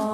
So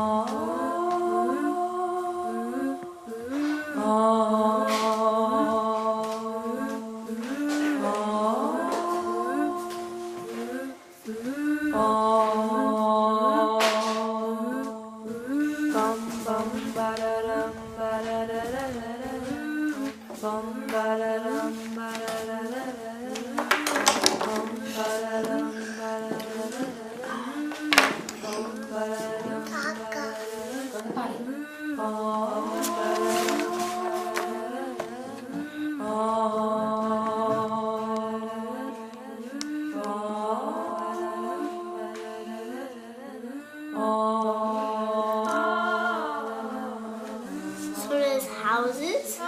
there's houses.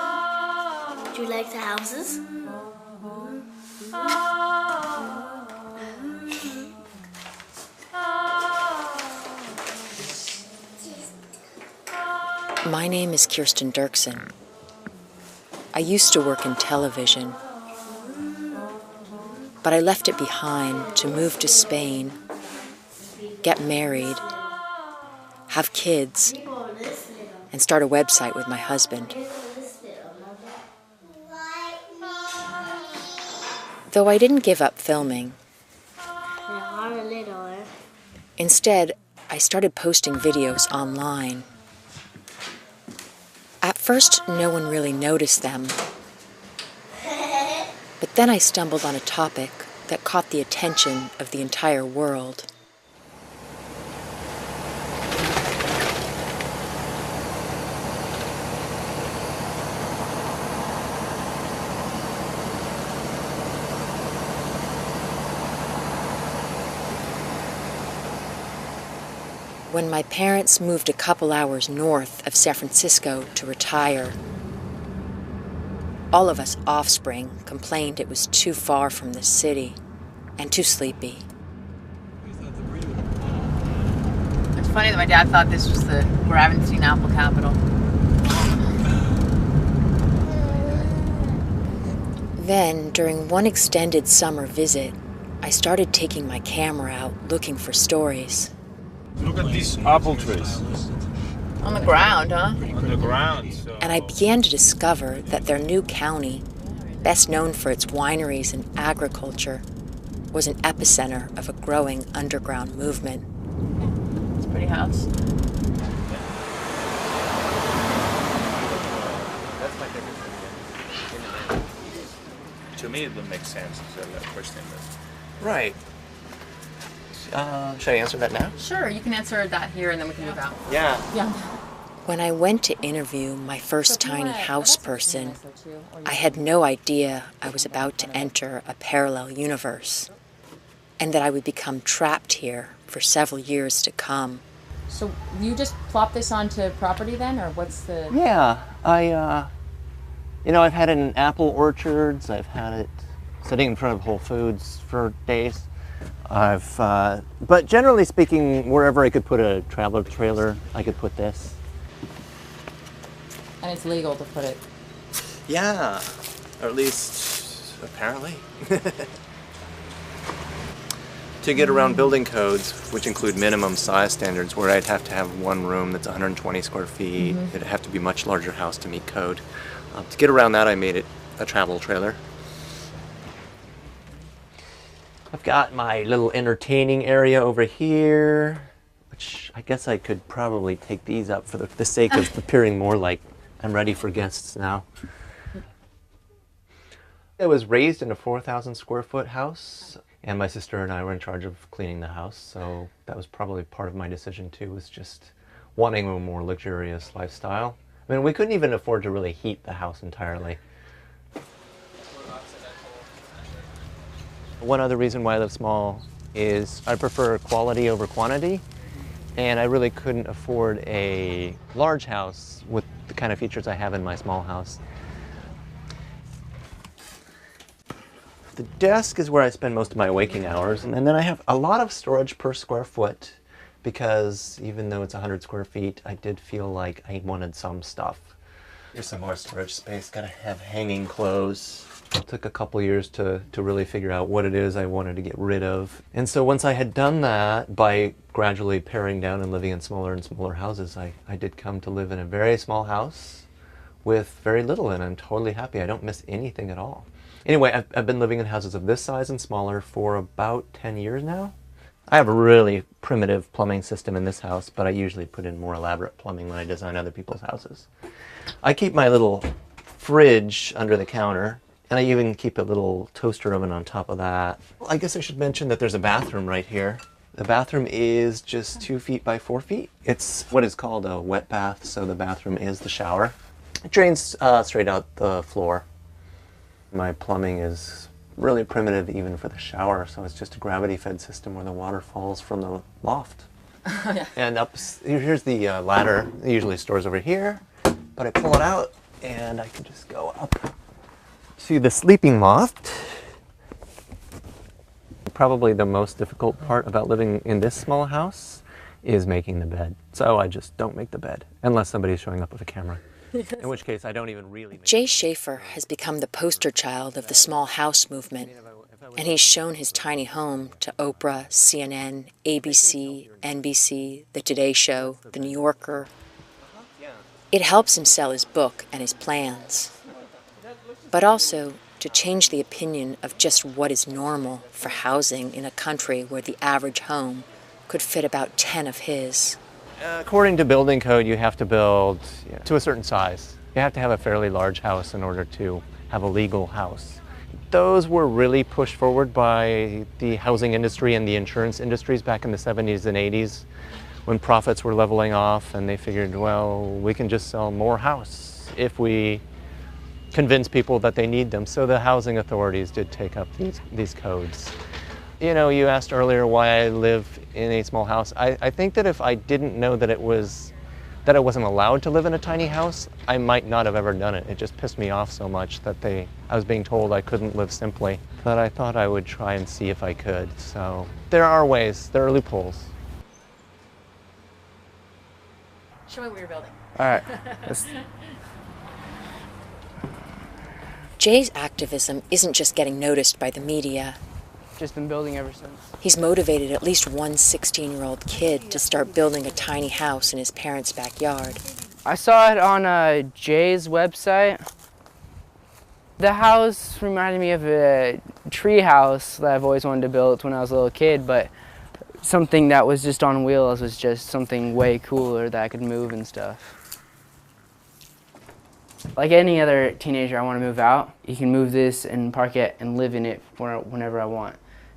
Do you like the houses? My name is Kirsten Dirksen. I used to work in television, but I left it behind to move to Spain, get married, have kids, and start a website with my husband. Though I didn't give up filming, instead, I started posting videos online. At first, no one really noticed them. But then I stumbled on a topic that caught the attention of the entire world. When my parents moved a couple hours north of San Francisco to retire, all of us offspring complained it was too far from the city and too sleepy. It's funny that my dad thought this was the Gravenstein apple capital. Then, during one extended summer visit, I started taking my camera out looking for stories. Look at these apple trees. On the ground, huh? On the ground. So. And I began to discover that their new county, best known for its wineries and agriculture, was an epicenter of a growing underground movement. It's a pretty house. That's my favorite. To me, it would make sense to that question. Right. Should I answer that now? Sure, you can answer that here and then we can move out. Yeah. When I went to interview my first tiny house person, I had no idea I was about to enter a parallel universe, and that I would become trapped here for several years to come. So you just plop this onto property then, or what's the... Yeah, I've had it in apple orchards. I've had it sitting in front of Whole Foods for days. But generally speaking, wherever I could put a traveler trailer, I could put this. And it's legal to put it... Yeah, or at least apparently. To get around building codes, which include minimum size standards, where I'd have to have one room that's 120 square feet, it'd have to be a much larger house to meet code. To get around that, I made it a travel trailer. I've got my little entertaining area over here, which I guess I could probably take these up for the sake of appearing more like I'm ready for guests now. I was raised in a 4,000 square foot house, and my sister and I were in charge of cleaning the house, so that was probably part of my decision too, was just wanting a more luxurious lifestyle. I mean, we couldn't even afford to really heat the house entirely. One other reason why I live small is I prefer quality over quantity, and I really couldn't afford a large house with the kind of features I have in my small house. The desk is where I spend most of my waking hours, and then I have a lot of storage per square foot because even though it's 100 square feet, I did feel like I wanted some stuff. Here's some more storage space. Gotta have hanging clothes. It took a couple years to really figure out what it is I wanted to get rid of. And so once I had done that, by gradually paring down and living in smaller and smaller houses, I did come to live in a very small house with very little, and I'm totally happy. I don't miss anything at all. Anyway, I've been living in houses of this size and smaller for about 10 years now. I have a really primitive plumbing system in this house, but I usually put in more elaborate plumbing when I design other people's houses. I keep my little fridge under the counter, and I even keep a little toaster oven on top of that. Well, I guess I should mention that there's a bathroom right here. The bathroom is just 2 feet by 4 feet. It's what is called a wet bath, so the bathroom is the shower. It drains straight out the floor. My plumbing is really primitive even for the shower, so it's just a gravity-fed system where the water falls from the loft. And here's the ladder. It usually stores over here, but I pull it out and I can just go up to the sleeping loft. Probably the most difficult part about living in this small house is making the bed. So I just don't make the bed unless somebody's showing up with a camera. In which case, I don't even really make Jay Schaefer has become the poster child of the small house movement, and he's shown his tiny home to Oprah, CNN, ABC, NBC, The Today Show, The New Yorker. It helps him sell his book and his plans, but also to change the opinion of just what is normal for housing in a country where the average home could fit about 10 of his. According to building code, you have to build to a certain size. You have to have a fairly large house in order to have a legal house. Those were really pushed forward by the housing industry and the insurance industries back in the 70s and 80s when profits were leveling off, and they figured, well, we can just sell more house if we convince people that they need them. So the housing authorities did take up these codes. You know, you asked earlier why I live in a small house. I think that if I didn't know that I wasn't allowed to live in a tiny house, I might not have ever done it. It just pissed me off so much that I was being told I couldn't live simply, that I thought I would try and see if I could. So there are ways, there are loopholes. Show me what you're building. All right. Jay's activism isn't just getting noticed by the media. Just been building ever since. He's motivated at least one 16-year-old kid to start building a tiny house in his parents' backyard. I saw it on Jay's website. The house reminded me of a tree house that I've always wanted to build when I was a little kid, but something that was just on wheels was just something way cooler that I could move and stuff. Like any other teenager, I want to move out. You can move this and park it and live in it whenever I want.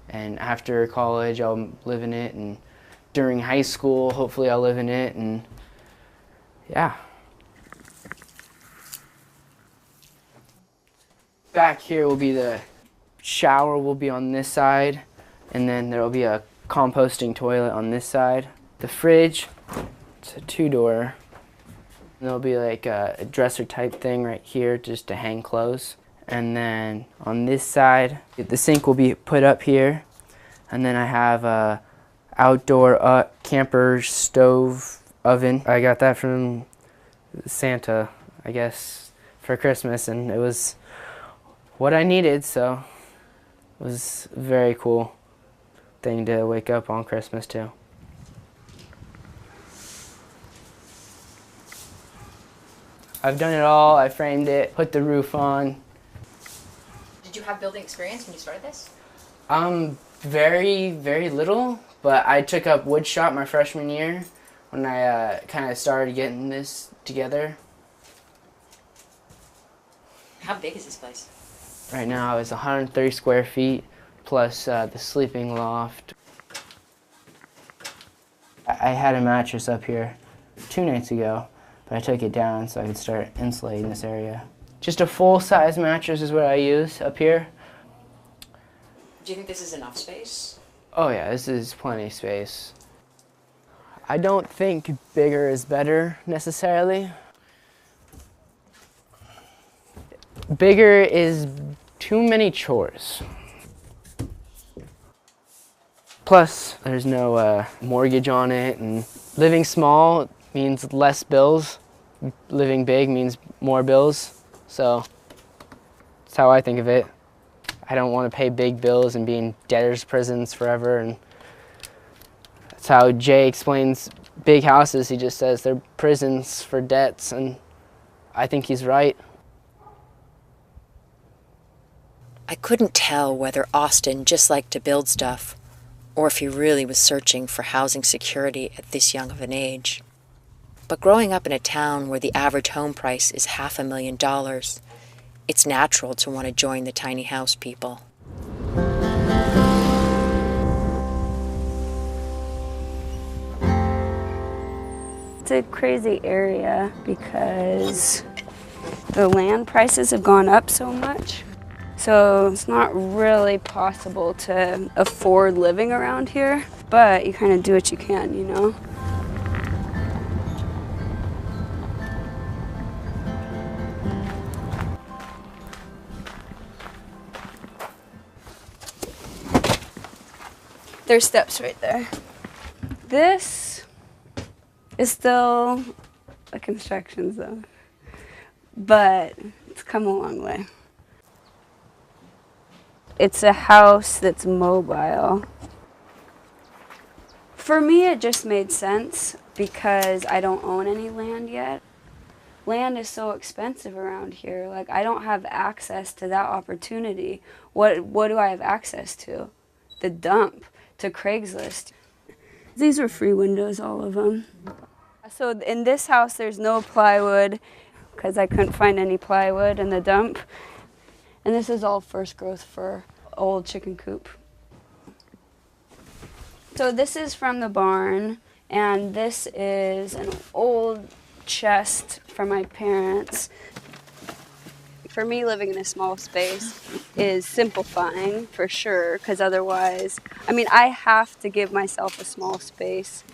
And after college, I'll live in it, and during high school, hopefully I'll live in it, and yeah. Back here will be the shower will be on this side, and then there will be a composting toilet on this side. The fridge, it's a 2-door. And there'll be like a dresser type thing right here just to hang clothes. And then on this side, the sink will be put up here. And then I have a outdoor camper stove oven. I got that from Santa, I guess, for Christmas, and it was what I needed, so it was a very cool thing to wake up on Christmas to. I've done it all. I framed it, put the roof on. Did you have building experience when you started this? Very, very little, but I took up wood shop my freshman year when I kind of started getting this together. How big is this place? Right now it's 130 square feet plus the sleeping loft. I had a mattress up here 2 nights ago, but I took it down so I could start insulating this area. Just a full-size mattress is what I use up here. Do you think this is enough space? Oh yeah, this is plenty of space. I don't think bigger is better necessarily. Bigger is too many chores. Plus, there's no mortgage on it, and living small means less bills. Living big means more bills, so That's how I think of it. I don't want to pay big bills and be in debtor's prisons forever. And that's how Jay explains big houses. He just says they're prisons for debts, and I think he's right. I couldn't tell whether Austin just liked to build stuff or if he really was searching for housing security at this young of an age. But growing up in a town where the average home price is $500,000, it's natural to want to join the tiny house people. It's a crazy area because the land prices have gone up so much. So it's not really possible to afford living around here, but you kind of do what you can, you know? There's steps right there. This is still a construction zone, but it's come a long way. It's a house that's mobile. For me, it just made sense because I don't own any land yet. Land is so expensive around here. Like, I don't have access to that opportunity. What do I have access to? The dump, to Craigslist. These are free windows, all of them. So in this house, there's no plywood because I couldn't find any plywood in the dump. And this is all first growth for old chicken coop. So this is from the barn, and this is an old chest from my parents. For me, living in a small space is simplifying for sure, because otherwise, I mean, I have to give myself a small space.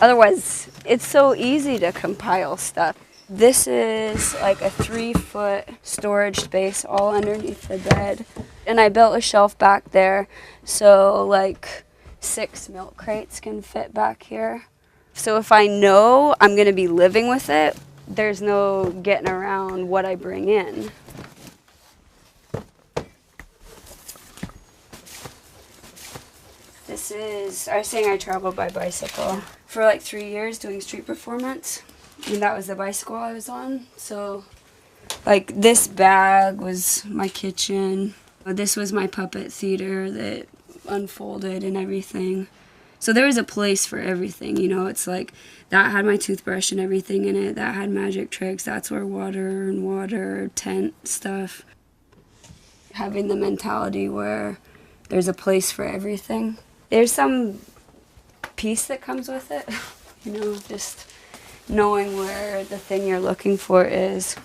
Otherwise, it's so easy to compile stuff. This is like a 3-foot storage space all underneath the bed. And I built a shelf back there so like 6 milk crates can fit back here. So if I know I'm going to be living with it, there's no getting around what I bring in. This is, I was saying I traveled by bicycle for like 3 years doing street performance. And that was the bicycle I was on. So, like, this bag was my kitchen. This was my puppet theater that unfolded and everything. So there was a place for everything, you know. It's like, that had my toothbrush and everything in it. That had magic tricks. That's where water, tent stuff. Having the mentality where there's a place for everything. There's some peace that comes with it, you know, just knowing where the thing you're looking for is.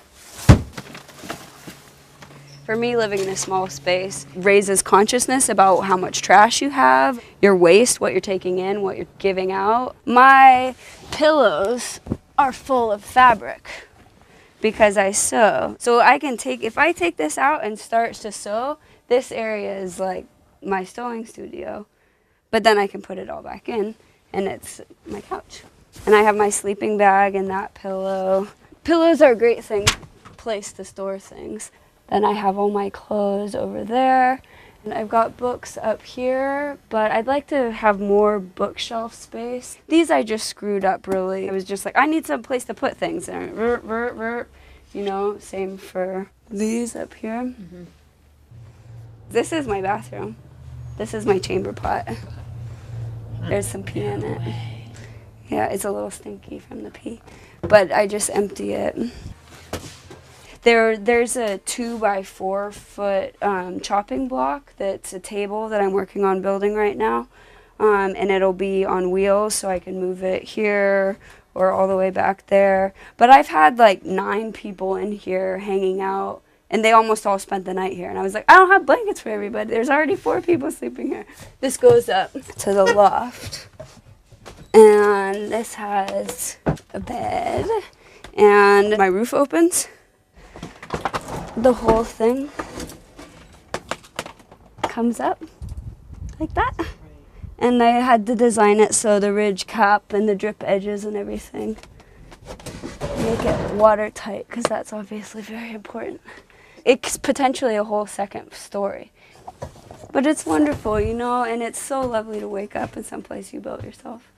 For me, living in a small space raises consciousness about how much trash you have, your waste, what you're taking in, what you're giving out. My pillows are full of fabric because I sew. So I can take, if I take this out and start to sew, this area is like my sewing studio. But then I can put it all back in and it's my couch. And I have my sleeping bag and that pillow. Pillows are a great place to store things. Then I have all my clothes over there. And I've got books up here, but I'd like to have more bookshelf space. These I just screwed up really. I was just like, I need some place to put things. And you know, same for these up here. Mm-hmm. This is my bathroom. This is my chamber pot. There's some pee in it. Yeah, it's a little stinky from the pee, but I just empty it. There's a 2-by-4 foot chopping block that's a table that I'm working on building right now, and it'll be on wheels so I can move it here or all the way back there. But I've had like 9 people in here hanging out, and they almost all spent the night here. And I was like, I don't have blankets for everybody. There's already 4 people sleeping here. This goes up to the loft. And this has a bed, and my roof opens. The whole thing comes up like that. And I had to design it so the ridge cap and the drip edges and everything make it watertight, because that's obviously very important. it's potentially a whole second story. But it's wonderful, you know, and it's so lovely to wake up in some place you built yourself.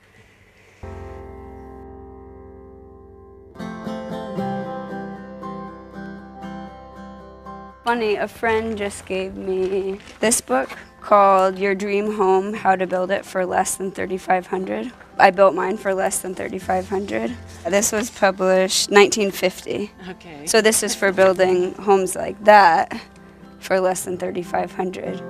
Funny, a friend just gave me this book called Your Dream Home, How to Build It for Less Than $3,500. I built mine for less than $3,500. This was published 1950. Okay. So this is for building homes like that for less than $3,500.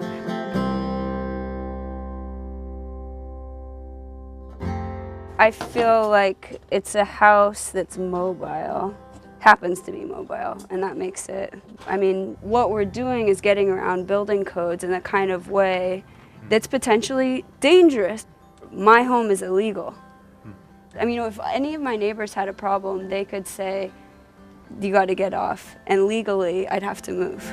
I feel like it's a house that's mobile. Happens to be mobile, and that makes it, I mean, what we're doing is getting around building codes in a kind of way that's potentially dangerous. My home is illegal. I mean, if any of my neighbors had a problem, they could say, you got to get off, and legally, I'd have to move.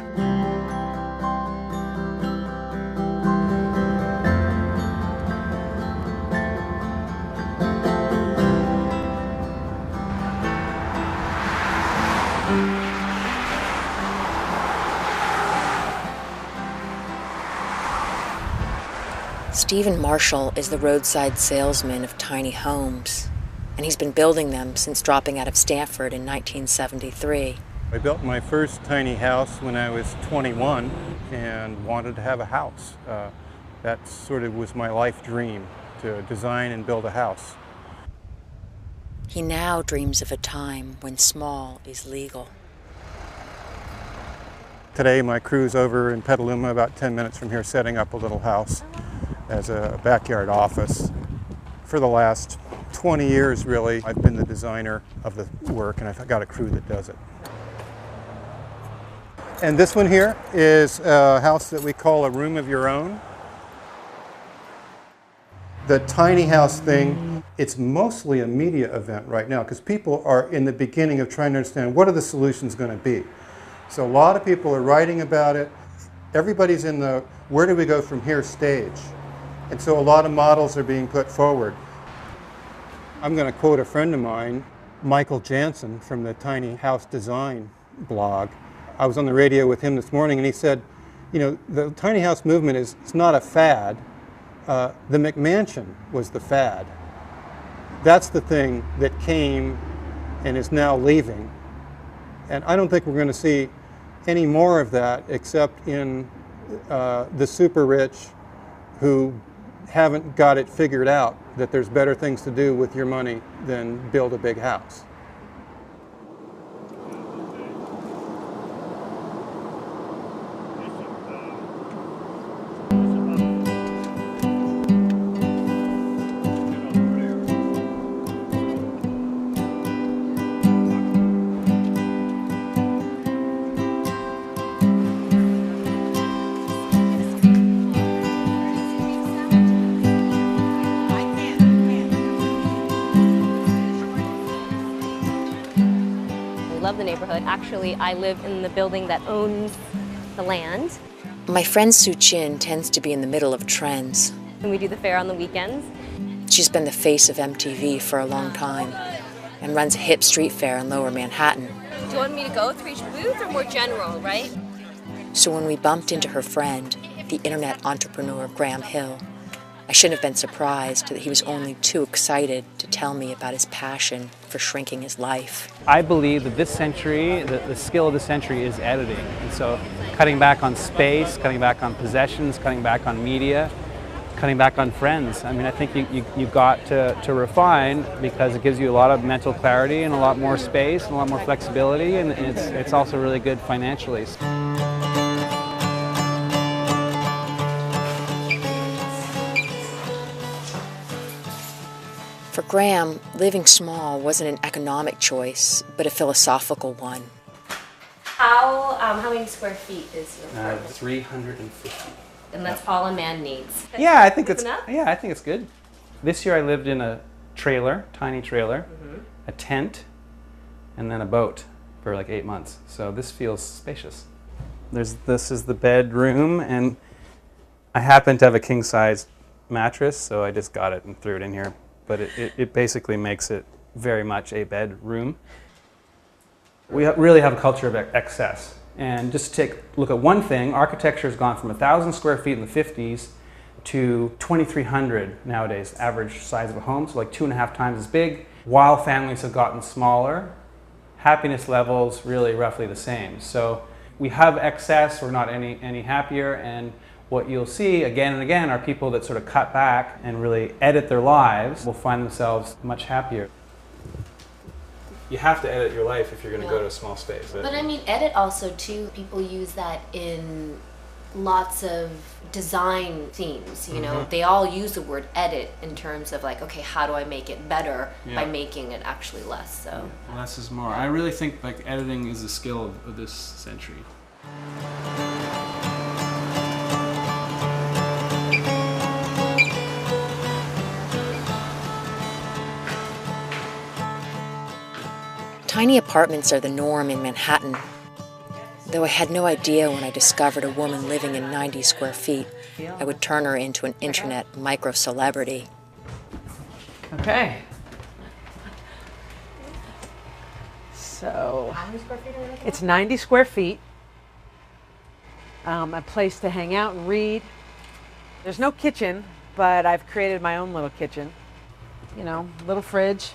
Stephen Marshall is the roadside salesman of tiny homes, and he's been building them since dropping out of Stanford in 1973. I built my first tiny house when I was 21 and wanted to have a house. That sort of was my life dream, to design and build a house. He now dreams of a time when small is legal. Today my crew's over in Petaluma, about 10 minutes from here, setting up a little house as a backyard office. For the last 20 years, really, I've been the designer of the work, and I've got a crew that does it. And this one here is a house that we call a room of your own. The tiny house thing, it's mostly a media event right now because people are in the beginning of trying to understand what are the solutions going to be. So a lot of people are writing about it. Everybody's in the where do we go from here stage. And so a lot of models are being put forward. I'm going to quote a friend of mine, Michael Jansen from the Tiny House Design blog. I was on the radio with him this morning and he said, you know, the tiny house movement it's not a fad. The McMansion was the fad. That's the thing that came and is now leaving. And I don't think we're going to see any more of that except in the super rich who haven't got it figured out that there's better things to do with your money than build a big house. Love the neighborhood. Actually, I live in the building that owns the land. My friend Sue Chin tends to be in the middle of trends. And we do the fair on the weekends. She's been the face of MTV for a long time and runs a hip street fair in Lower Manhattan. Do you want me to go through each booth or more general, right? So when we bumped into her friend, the internet entrepreneur Graham Hill, I shouldn't have been surprised that he was only too excited to tell me about his passion for shrinking his life. I believe that this century, the skill of the century is editing. And so cutting back on space, cutting back on possessions, cutting back on media, cutting back on friends. I mean, I think you've got to refine because it gives you a lot of mental clarity and a lot more space and a lot more flexibility, and it's also really good financially. For Graham, living small wasn't an economic choice, but a philosophical one. How many square feet is your 350. And that's all a man needs. Yeah, I think That's enough? I think it's good. This year I lived in a trailer, tiny trailer, a tent, and then a boat for like 8 months. So this feels spacious. This is the bedroom, and I happen to have a king-size mattress, so I just got it and threw it in here. But it basically makes it very much a bedroom. We really have a culture of excess. And just to look at one thing, architecture has gone from 1,000 square feet in the 50s to 2,300 nowadays, average size of a home, so like 2.5 times as big. While families have gotten smaller, happiness levels really roughly the same. So we have excess, we're not any happier, and what you'll see again and again are people that sort of cut back and really edit their lives will find themselves much happier. You have to edit your life if you're going to go to a small space. But I mean, edit also too, people use that in lots of design themes, you know. They all use the word edit in terms of like, okay, how do I make it better by making it actually less, so. Less is more. I really think like editing is a skill of this century. Tiny apartments are the norm in Manhattan, though I had no idea when I discovered a woman living in 90 square feet, I would turn her into an internet micro-celebrity. Okay. So, it's 90 square feet, a place to hang out and read. There's no kitchen, but I've created my own little kitchen. You know, little fridge.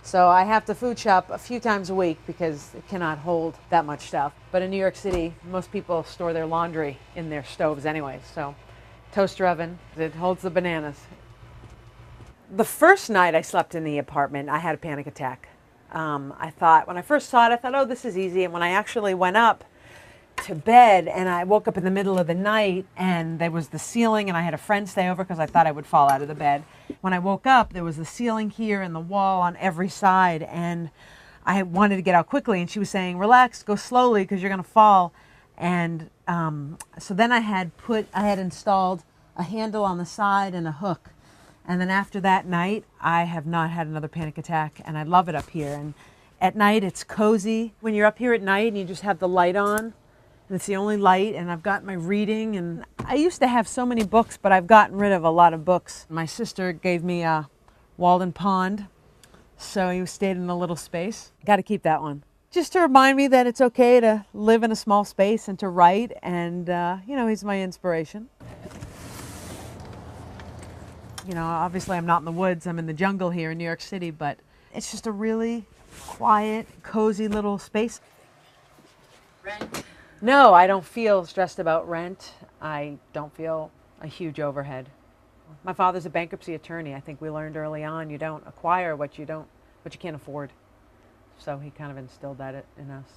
So I have to food shop a few times a week because it cannot hold that much stuff. But in New York City, most people store their laundry in their stoves anyway. So toaster oven, it holds the bananas. The first night I slept in the apartment, I had a panic attack. I thought, when I first saw it, I thought, oh, this is easy. And when I actually went up to bed and I woke up in the middle of the night and there was the ceiling and I had a friend stay over because I thought I would fall out of the bed. When I woke up, there was the ceiling here and the wall on every side, and I wanted to get out quickly, and she was saying, relax, go slowly because you're going to fall. And so then I had installed a handle on the side and a hook. And then after that night, I have not had another panic attack, and I love it up here. And at night, it's cozy. When you're up here at night and you just have the light on, and it's the only light, and I've got my reading, and I used to have so many books, but I've gotten rid of a lot of books. My sister gave me a Walden Pond, so he stayed in a little space. Got to keep that one. Just to remind me that it's okay to live in a small space and to write, and you know, he's my inspiration. You know, obviously I'm not in the woods, I'm in the jungle here in New York City, but it's just a really quiet, cozy little space. Rent. No, I don't feel stressed about rent. I don't feel a huge overhead. My father's a bankruptcy attorney. I think we learned early on you don't acquire what you can't afford. So he kind of instilled that in us.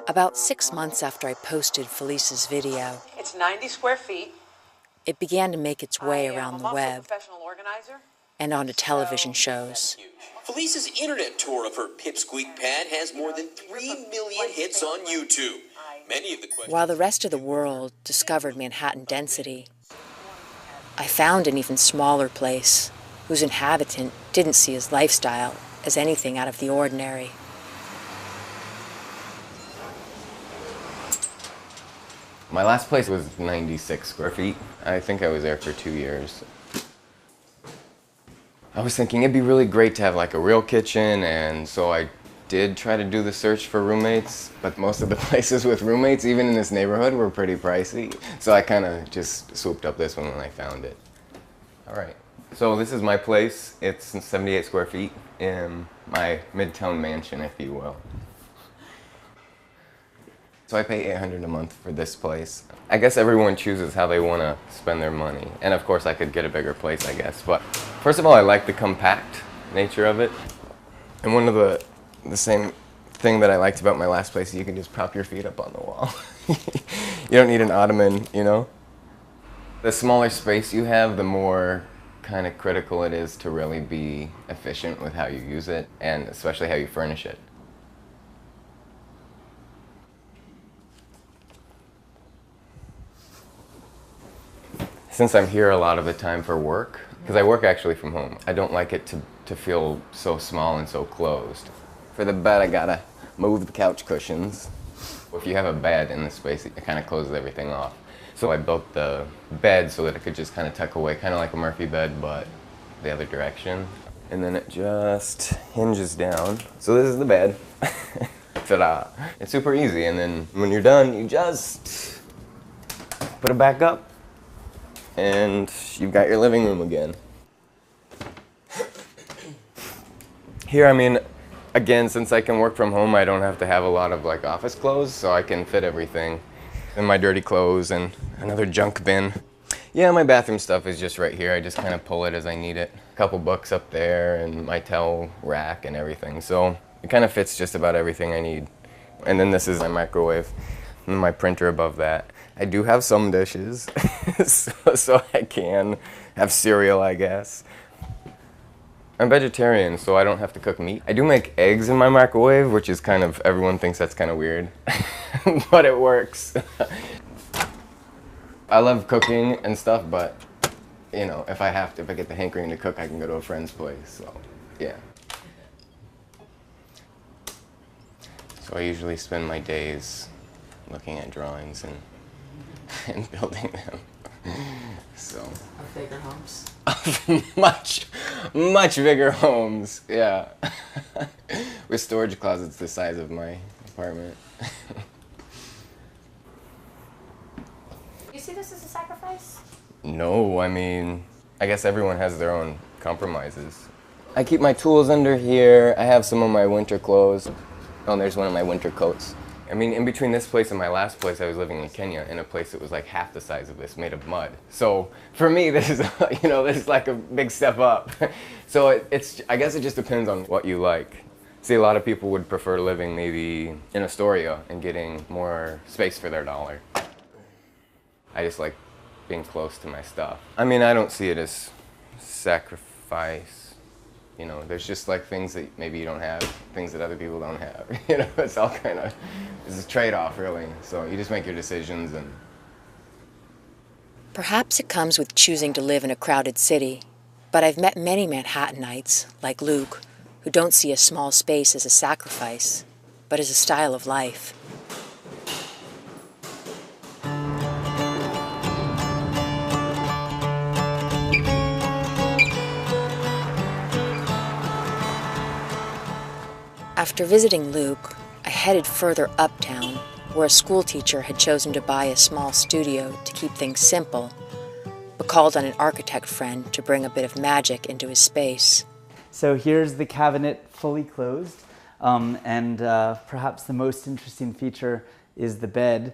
About 6 months after I posted Felice's video, It's 90 square feet. it began to make its way around the web Professional organizer. and onto television shows. Felice's internet tour of her Pipsqueak pad has more than 3 million hits on YouTube. Many of the questions... While the rest of the world discovered Manhattan density, I found an even smaller place whose inhabitant didn't see his lifestyle as anything out of the ordinary. My last place was 96 square feet. I think I was there for 2 years. I was thinking it'd be really great to have like a real kitchen, and so I did try to do the search for roommates, but most of the places with roommates, even in this neighborhood, were pretty pricey. So I kind of just swooped up this one when I found it. All right, so this is my place. It's 78 square feet in my midtown mansion, if you will. So I pay $800 a month for this place. I guess everyone chooses how they want to spend their money. And of course I could get a bigger place, I guess. But first of all, I like the compact nature of it. And one of the same thing that I liked about my last place is you can just prop your feet up on the wall. You don't need an ottoman, you know? The smaller space you have, the more kind of critical it is to really be efficient with how you use it, and especially how you furnish it. Since I'm here a lot of the time for work, because I work actually from home, I don't like it to feel so small and so closed. For the bed, I gotta move the couch cushions. If you have a bed in the space, it kind of closes everything off. So I built the bed so that it could just kind of tuck away, kind of like a Murphy bed, but the other direction. and then it just hinges down. So this is the bed. Ta-da! It's super easy, and then when you're done, you just put it back up, and you've got your living room again. Here, I mean, again, since I can work from home, I don't have to have a lot of like office clothes, so I can fit everything. And my dirty clothes and another junk bin. Yeah, my bathroom stuff is just right here. I just kind of pull it as I need it. A couple books up there and my towel rack and everything. So it kind of fits just about everything I need. And then this is my microwave and my printer above that. I do have some dishes, so I can have cereal, I guess. I'm vegetarian, so I don't have to cook meat. I do make eggs in my microwave, which is kind of, everyone thinks that's kind of weird, but it works. I love cooking and stuff, but you know, if I get the hankering to cook, I can go to a friend's place, so yeah. So I usually spend my days looking at drawings and building them. So. Of bigger homes. much bigger homes, yeah. With storage closets the size of my apartment. You see this as a sacrifice? No, I mean, I guess everyone has their own compromises. I keep my tools under here. I have some of my winter clothes. Oh, and there's one of my winter coats. I mean, in between this place and my last place, I was living in Kenya in a place that was like half the size of this, made of mud. So for me, this is, you know, this is like a big step up. So I guess it just depends on what you like. See, a lot of people would prefer living maybe in Astoria and getting more space for their dollar. I just like being close to my stuff. I mean, I don't see it as sacrifice. You know, there's just like things that maybe you don't have, things that other people don't have. You know, it's all kind of, it's a trade-off really. So you just make your decisions and... Perhaps it comes with choosing to live in a crowded city, but I've met many Manhattanites, like Luke, who don't see a small space as a sacrifice, but as a style of life. After visiting Luke, I headed further uptown, where a school teacher had chosen to buy a small studio to keep things simple, but called on an architect friend to bring a bit of magic into his space. So here's the cabinet fully closed, and perhaps the most interesting feature is the bed.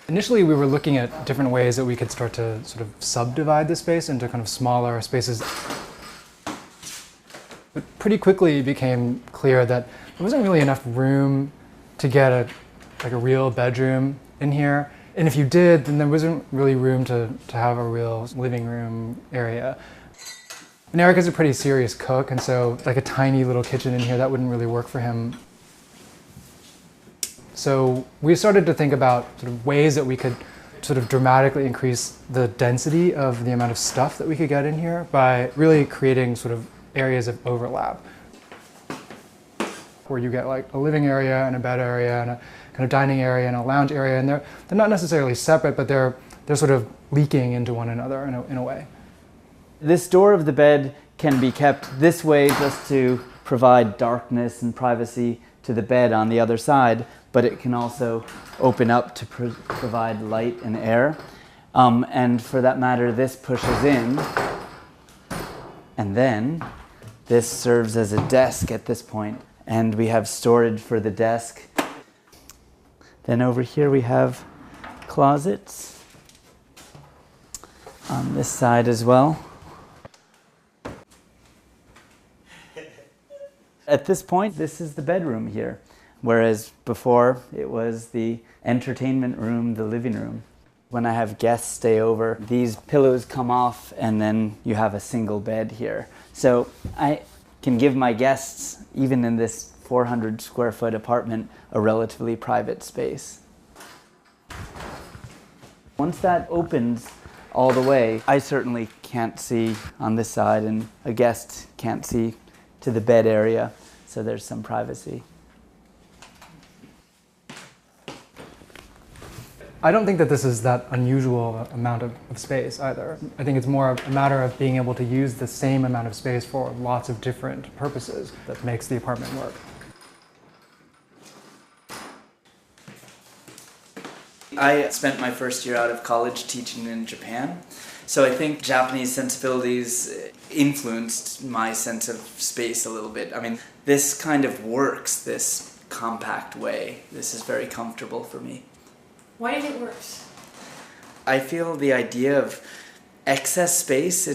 Initially, we were looking at different ways that we could start to sort of subdivide the space into kind of smaller spaces. But pretty quickly it became clear that there wasn't really enough room to get a real bedroom in here. And if you did, then there wasn't really room to have a real living room area. And Eric is a pretty serious cook, and so like a tiny little kitchen in here, that wouldn't really work for him. So we started to think about sort of ways that we could sort of dramatically increase the density of the amount of stuff that we could get in here by really creating sort of areas of overlap, where you get like a living area and a bed area and a kind of dining area and a lounge area, and they're not necessarily separate, but they're sort of leaking into one another in a way. This door of the bed can be kept this way just to provide darkness and privacy to the bed on the other side, but it can also open up to provide light and air. And for that matter, this pushes in, and then this serves as a desk at this point, and we have storage for the desk. Then over here we have closets on this side as well. At this point, this is the bedroom here, whereas before it was the entertainment room, the living room. When I have guests stay over, these pillows come off and then you have a single bed here. So I can give my guests, even in this 400 square foot apartment, a relatively private space. Once that opens all the way, I certainly can't see on this side, and a guest can't see to the bed area, so there's some privacy. I don't think that this is that unusual amount of space either. I think it's more a matter of being able to use the same amount of space for lots of different purposes that makes the apartment work. I spent my first year out of college teaching in Japan, so I think Japanese sensibilities influenced my sense of space a little bit. I mean, this kind of works, this compact way. This is very comfortable for me. Why do you think it works? I feel the idea of excess space,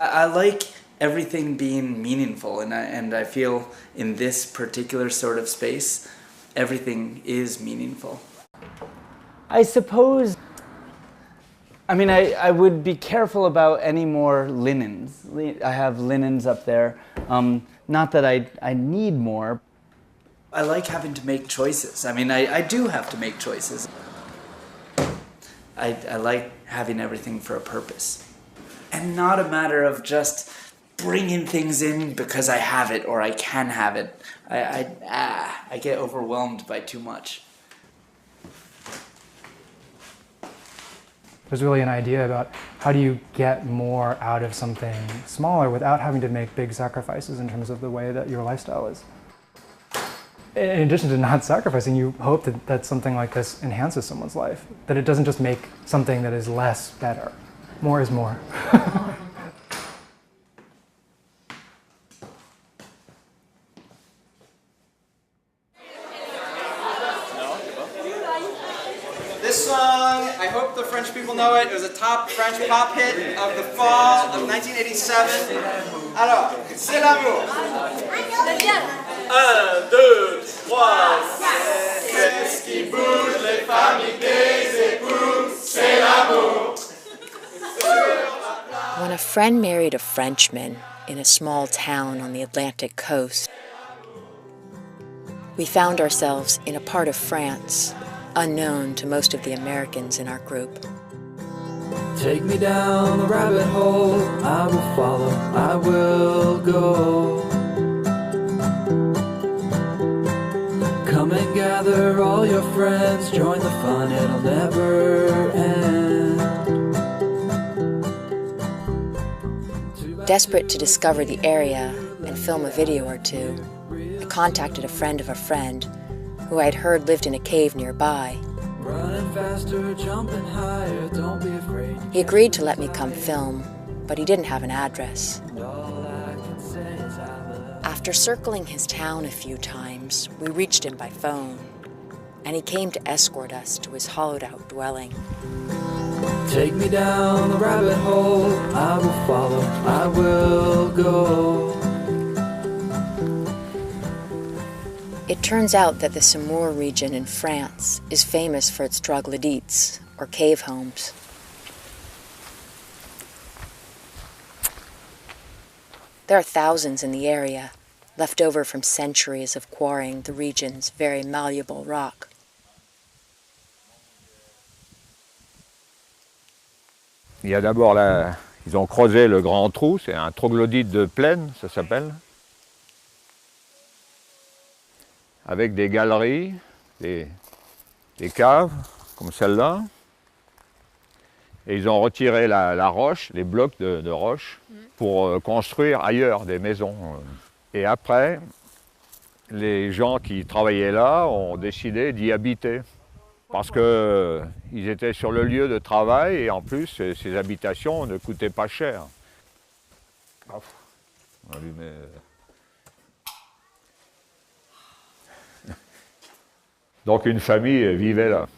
I like everything being meaningful, and I feel in this particular sort of space, everything is meaningful. I suppose, I would be careful about any more linens. I have linens up there. Not that I need more. I like having to make choices. I do have to make choices. I like having everything for a purpose. And not a matter of just bringing things in because I have it or I can have it. I get overwhelmed by too much. There's really an idea about how do you get more out of something smaller without having to make big sacrifices in terms of the way that your lifestyle is. In addition to not sacrificing, you hope that something like this enhances someone's life, that it doesn't just make something that is less better. More is more. This song, I hope the French people know it. It was a top French pop hit of the fall of 1987. Alors, c'est l'amour. 1, 2, 3, qu'est-ce qui bouge les familles des époux? C'est l'amour. When a friend married a Frenchman in a small town on the Atlantic coast, we found ourselves in a part of France unknown to most of the Americans in our group. Take me down the rabbit hole, I will follow, I will go. Come and gather all your friends, join the fun, it'll never end. Desperate to discover the area and film a video or two, I contacted a friend of a friend who I'd heard lived in a cave nearby. Running faster, jumping higher, don't be afraid. He agreed to let me come film, but he didn't have an address. After circling his town a few times, we reached him by phone, and he came to escort us to his hollowed-out dwelling. Take me down the rabbit hole, I will follow, I will go. It turns out that the Saumur region in France is famous for its troglodytes, or cave homes. There are thousands in the area, left over from centuries of quarrying the region's very malleable rock. Il y a d'abord ils ont creusé le grand trou, c'est un troglodyte de plaine, ça s'appelle. Avec des galeries, des caves, comme celle-là. Et ils ont retiré la roche, les blocs de roche, pour construire ailleurs des maisons. Et après, les gens qui travaillaient là ont décidé d'y habiter. Parce qu'ils étaient sur le lieu de travail et en plus, ces habitations ne coûtaient pas cher. On allumait. Donc une famille vivait là.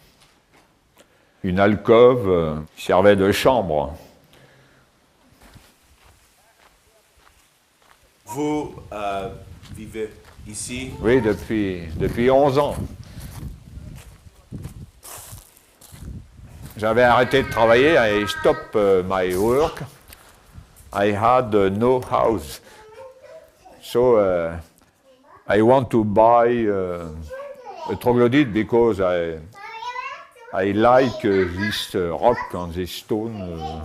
Une alcôve servait de chambre. Vous vivez ici? Oui, depuis 11 ans. J'avais arrêté de travailler, I stopped my work. I had no house. So I want to buy a troglodyte because I like this rock and this stone.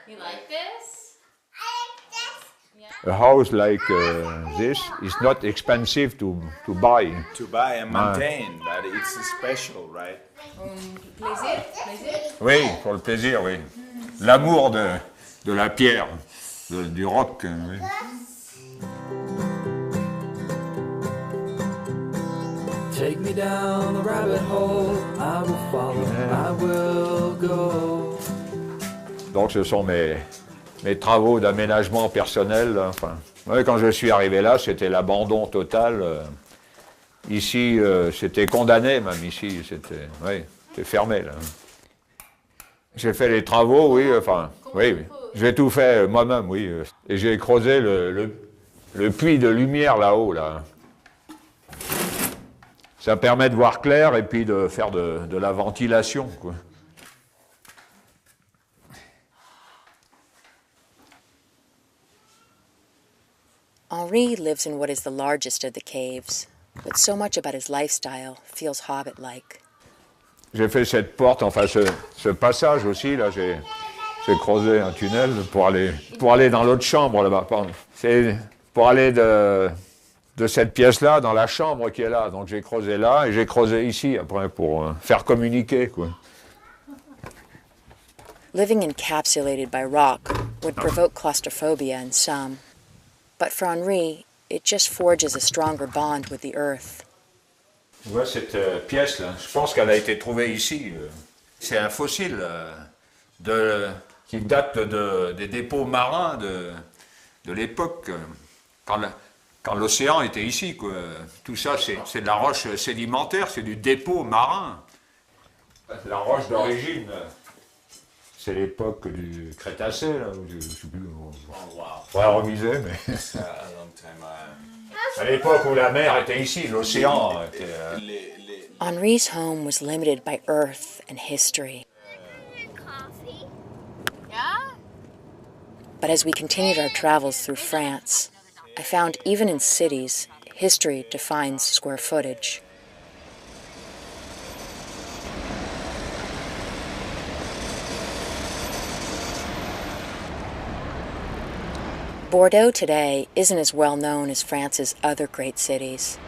You like this? a house like this is not expensive to buy. To buy and maintain, but it's special, right? Plaisir? Oui, pour le plaisir, oui. L'amour de la pierre, du roc, oui. Take me down the rabbit hole, I will follow, I will go. Donc ce sont mes travaux d'aménagement personnel. Enfin, ouais, quand je suis arrivé là, c'était l'abandon total. Ici, c'était condamné même, ici, c'était fermé. Là. J'ai fait les travaux, oui, enfin, oui. J'ai tout fait moi-même, oui. Et j'ai creusé le puits de lumière là-haut, là. Ça permet de voir clair et puis de faire de la ventilation, quoi. Henri lives in what is the largest of the caves, but so much about his lifestyle feels hobbit-like. J'ai fait cette porte, enfin ce passage aussi, là, j'ai creusé un tunnel pour aller dans l'autre chambre là-bas. C'est pour aller de cette pièce-là dans la chambre qui est là. Donc j'ai creusé là et j'ai creusé ici après pour faire communiquer, quoi. Living encapsulated by rock would provoke claustrophobia in some, but for Henri, it just forges a stronger bond with the earth. Tu vois cette pièce-là, je pense qu'elle a été trouvée ici. C'est un fossile qui date des dépôts marins de l'époque, quand l'océan était ici, quoi. Tout ça, c'est de la roche sédimentaire, c'est du dépôt marin. La roche d'origine, c'est l'époque du Crétacé, là, je sais plus, on pourrait remiser, mais... À l'époque où la mer était ici, l'océan était... Henri's home was limited by earth and history. But as we continued our travels through France, I found even in cities, history defines square footage. Bordeaux today isn't as well known as France's other great cities.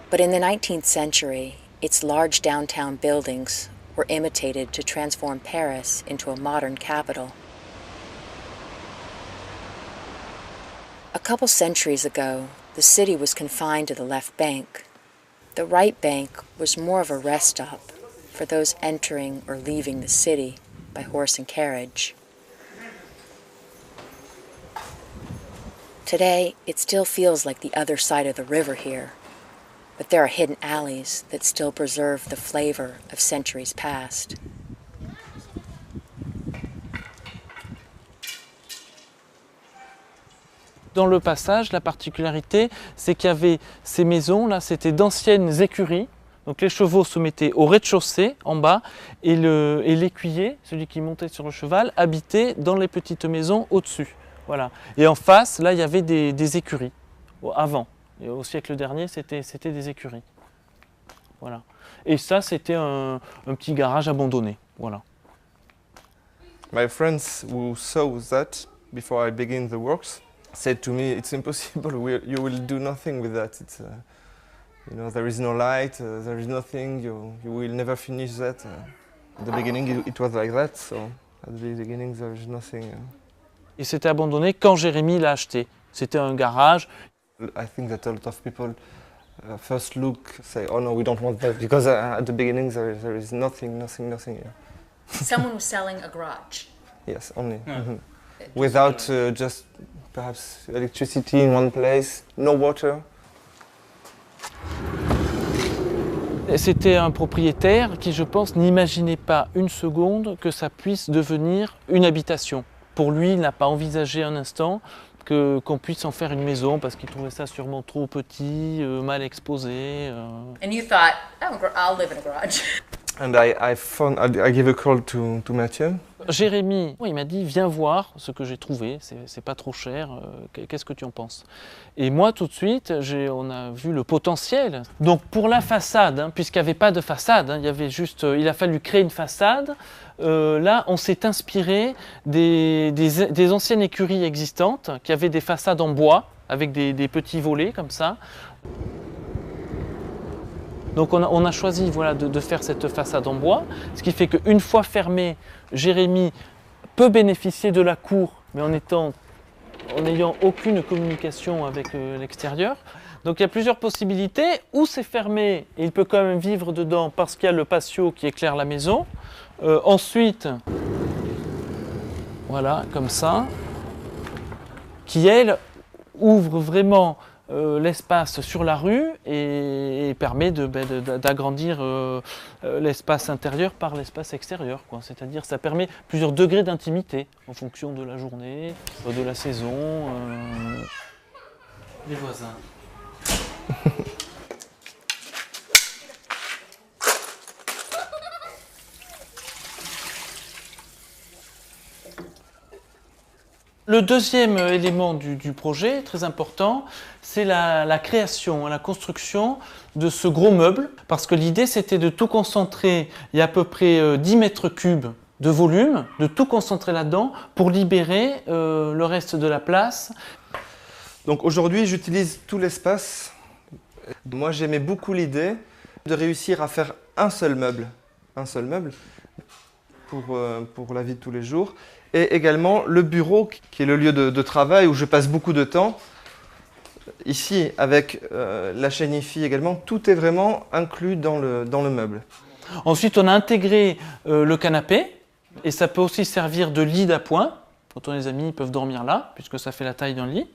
But in the 19th century, its large downtown buildings were imitated to transform Paris into a modern capital. A couple centuries ago, the city was confined to the left bank. The right bank was more of a rest stop for those entering or leaving the city by horse and carriage. Today, it still feels like the other side of the river here, but there are hidden alleys that still preserve the flavor of centuries past. Dans le passage, la particularité, c'est qu'il y avait ces maisons-là, c'était d'anciennes écuries. Donc les chevaux se mettaient au rez-de-chaussée, en bas, et l'écuyer, celui qui montait sur le cheval, habitait dans les petites maisons au-dessus. Voilà. Et en face, là, il y avait des écuries, avant. Et au siècle dernier, c'était des écuries. Voilà. Et ça, c'était un petit garage abandonné. Voilà. My friends who saw that before I began the works said to me, "It's impossible. You will do nothing with that. It's, you know, there is no light. There is nothing. You will never finish that." At the beginning, it was like that. So at the beginning, there is nothing. Et c'était abandonné quand Jérémy l'a acheté. C'était un garage. I think that a lot of people first look, say, "Oh no, we don't want that," because at the beginning there is nothing. Yeah. Someone was selling a garage. Yes, only. Without just perhaps electricity in one place, no water. C'était un propriétaire qui, je pense, n'imaginait pas une seconde que ça puisse devenir une habitation. Pour lui, il n'a pas envisagé un instant qu'on puisse en faire une maison parce qu'il trouvait ça sûrement trop petit, mal exposé. And you thought, oh, I'll live in a garage. And I gave a call to Mathieu. Jérémy, il m'a dit viens voir ce que j'ai trouvé, c'est pas trop cher, qu'est-ce que tu en penses? Et moi tout de suite, on a vu le potentiel. Donc pour la façade, hein, puisqu'il n'y avait pas de façade, hein, il a fallu créer une façade. Là on s'est inspiré des anciennes écuries existantes qui avaient des façades en bois avec des petits volets comme ça. Donc on a choisi voilà, de faire cette façade en bois, ce qui fait qu'une fois fermée, Jérémy peut bénéficier de la cour, mais en n'ayant aucune communication avec l'extérieur. Donc il y a plusieurs possibilités, ou c'est fermé et il peut quand même vivre dedans parce qu'il y a le patio qui éclaire la maison. Ensuite, voilà, comme ça, qui elle ouvre vraiment l'espace sur la rue et permet d'agrandir l'espace intérieur par l'espace extérieur. C'est-à-dire ça permet plusieurs degrés d'intimité en fonction de la journée, de la saison. Les voisins. Le deuxième élément du projet, très important, c'est la création, la construction de ce gros meuble. Parce que l'idée, c'était de tout concentrer, il y a à peu près 10 mètres cubes de volume, de tout concentrer là-dedans pour libérer le reste de la place. Donc aujourd'hui, j'utilise tout l'espace. Moi, j'aimais beaucoup l'idée de réussir à faire un seul meuble pour la vie de tous les jours. Et également le bureau, qui est le lieu de travail où je passe beaucoup de temps. Ici, avec la chaîne IFI également, tout est vraiment inclus dans le meuble. Ensuite, on a intégré le canapé, et ça peut aussi servir de lit d'appoint. Quand on a des amis, ils peuvent dormir là, puisque ça fait la taille d'un lit.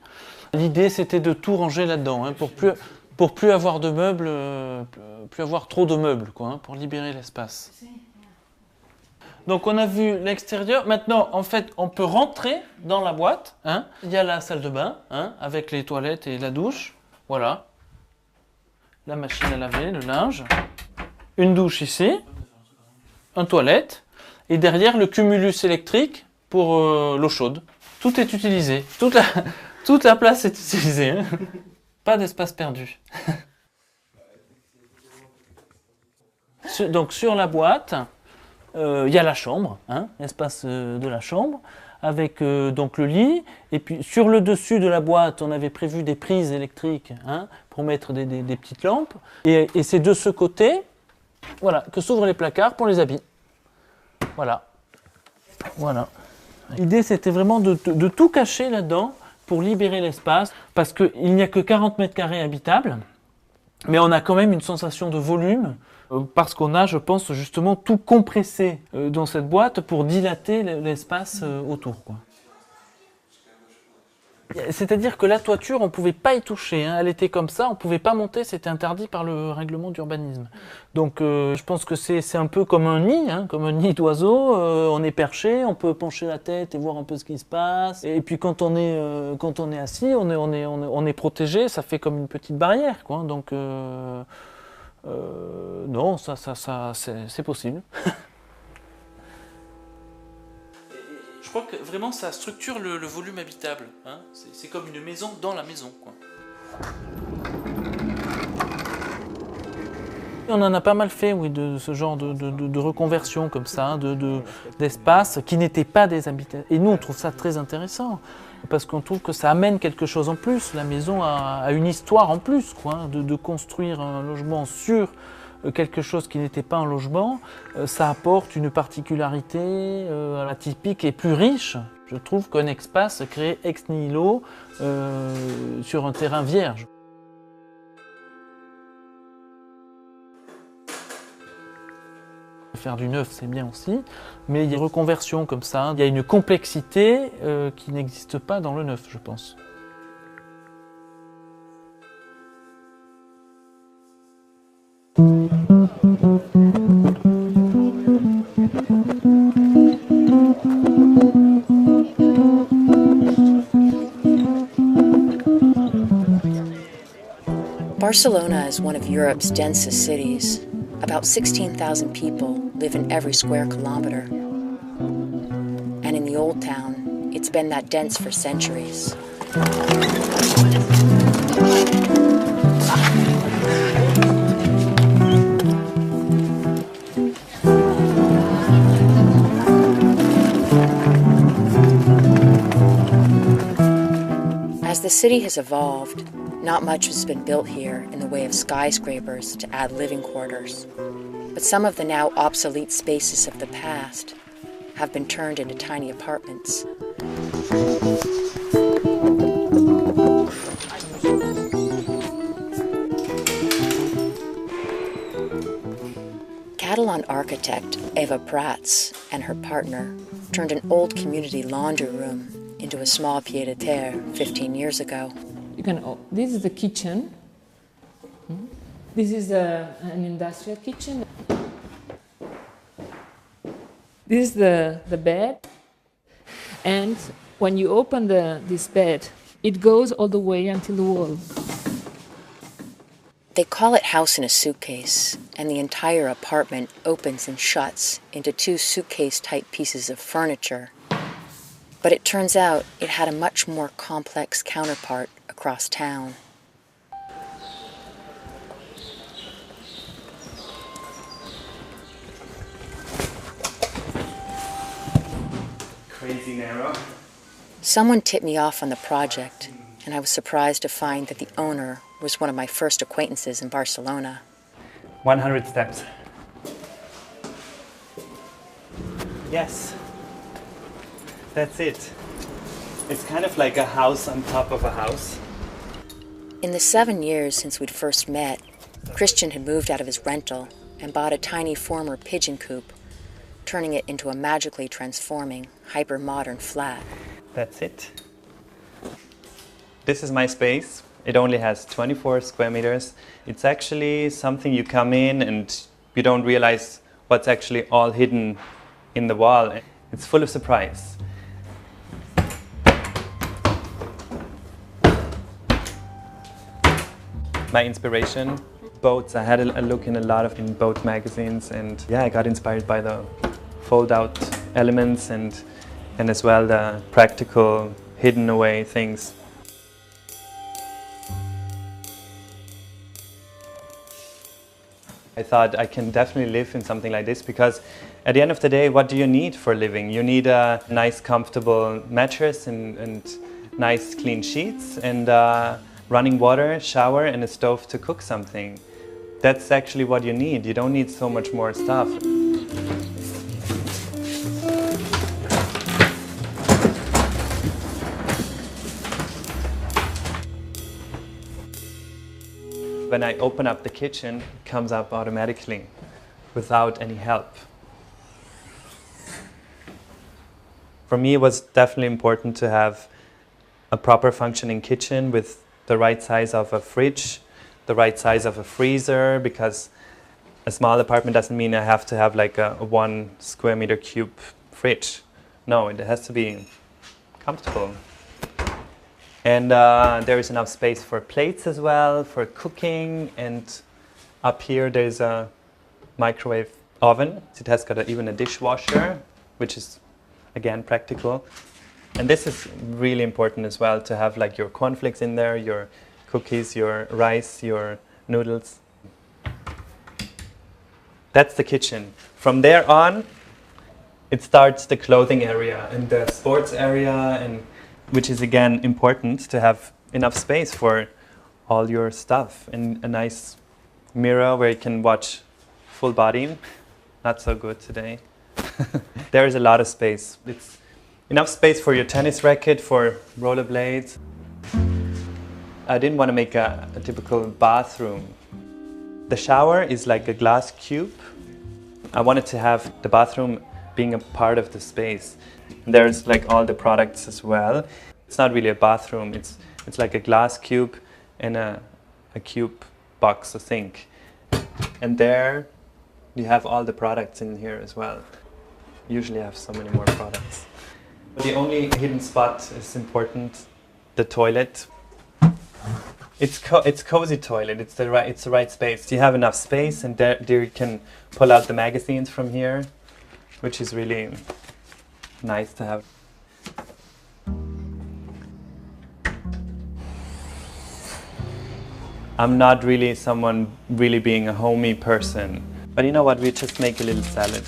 L'idée, c'était de tout ranger là-dedans, hein, pour plus avoir de meubles, plus avoir trop de meubles, quoi, hein, pour libérer l'espace. Donc on a vu l'extérieur. Maintenant, en fait, on peut rentrer dans la boîte. Hein. Il y a la salle de bain, hein, avec les toilettes et la douche. Voilà. La machine à laver, le linge. Une douche ici. Une toilette. Et derrière, le cumulus électrique pour l'eau chaude. Tout est utilisé. Toute la place est utilisée. Hein. Pas d'espace perdu. Donc sur la boîte, il y a la chambre, hein, l'espace de la chambre, avec donc le lit. Et puis sur le dessus de la boîte, on avait prévu des prises électriques, hein, pour mettre des petites lampes. Et c'est de ce côté, voilà, que s'ouvrent les placards pour les habits. Voilà. Voilà. L'idée, c'était vraiment de tout cacher là-dedans pour libérer l'espace, parce qu'il n'y a que 40 mètres carrés habitables, mais on a quand même une sensation de volume, parce qu'on a, je pense, justement tout compressé dans cette boîte pour dilater l'espace autour, quoi. C'est-à-dire que la toiture, on ne pouvait pas y toucher, hein. Elle était comme ça, on ne pouvait pas monter, c'était interdit par le règlement d'urbanisme. Donc je pense que c'est un peu comme un nid, hein, comme un nid d'oiseau. On est perché, on peut pencher la tête et voir un peu ce qui se passe. Et puis quand on est assis, on est protégé, ça fait comme une petite barrière, quoi. Donc non, ça c'est possible. Je crois que vraiment ça structure le volume habitable, hein. C'est comme une maison dans la maison, quoi. On en a pas mal fait, oui, de ce genre de reconversion comme ça, d'espaces qui n'étaient pas des habitations. Et nous, on trouve ça très intéressant, parce qu'on trouve que ça amène quelque chose en plus. La maison a une histoire en plus, quoi, hein, de construire un logement sur quelque chose qui n'était pas un logement, ça apporte une particularité atypique et plus riche. Je trouve qu'un espace créé ex nihilo sur un terrain vierge. Faire du neuf, c'est bien aussi, mais il y a des reconversions comme ça. Il y a une complexité qui n'existe pas dans le neuf, je pense. Barcelona is one of Europe's densest cities. About 16,000 people live in every square kilometer. the old town, it's been that dense for centuries. As the city has evolved, not much has been built here in the way of skyscrapers to add living quarters. But some of the now obsolete spaces of the past have been turned into tiny apartments. Catalan architect Eva Prats and her partner turned an old community laundry room into a small pied-à-terre 15 years ago. This is the kitchen. This is an industrial kitchen. This is the bed. And when you open this bed, it goes all the way until the wall. They call it house in a suitcase, and the entire apartment opens and shuts into two suitcase-type pieces of furniture. But it turns out it had a much more complex counterpart across town. Crazy narrow. Someone tipped me off on the project, and I was surprised to find that the owner was one of my first acquaintances in Barcelona. 100 steps. Yes. That's it. It's kind of like a house on top of a house. In the 7 years since we'd first met, Christian had moved out of his rental and bought a tiny former pigeon coop, turning it into a magically transforming, hyper-modern flat. That's it. This is my space. It only has 24 square meters. It's actually something you come in and you don't realize what's actually all hidden in the wall. It's full of surprise. My inspiration, boats. I had a look in a lot of boat magazines, and yeah, I got inspired by the fold-out elements and as well the practical, hidden away things. I thought I can definitely live in something like this because at the end of the day, what do you need for a living? You need a nice, comfortable mattress and nice, clean sheets and running water, shower, and a stove to cook something. That's actually what you need. You don't need so much more stuff. When I open up the kitchen, it comes up automatically, without any help. For me, it was definitely important to have a proper functioning kitchen with the right size of a fridge, the right size of a freezer, because a small apartment doesn't mean I have to have like a 1 square meter cube fridge. No, it has to be comfortable. And there is enough space for plates as well, for cooking, and up here there's a microwave oven. It has got even a dishwasher, which is again practical. And this is really important as well, to have like your cornflakes in there, your cookies, your rice, your noodles. That's the kitchen. From there on, it starts the clothing area and the sports area, and which is again important to have enough space for all your stuff, and a nice mirror where you can watch full body. Not so good today. There is a lot of space. It's enough space for your tennis racket, for rollerblades. I didn't want to make a typical bathroom. The shower is like a glass cube. I wanted to have the bathroom being a part of the space. There's like all the products as well. It's not really a bathroom, it's like a glass cube and a cube box, a sink. And there you have all the products in here as well. Usually I have so many more products. But the only hidden spot is important, the toilet. It's cozy toilet, it's the right space. You have enough space, and there you can pull out the magazines from here, which is really nice to have. I'm not really someone really being a homey person. But you know what, we just make a little salad.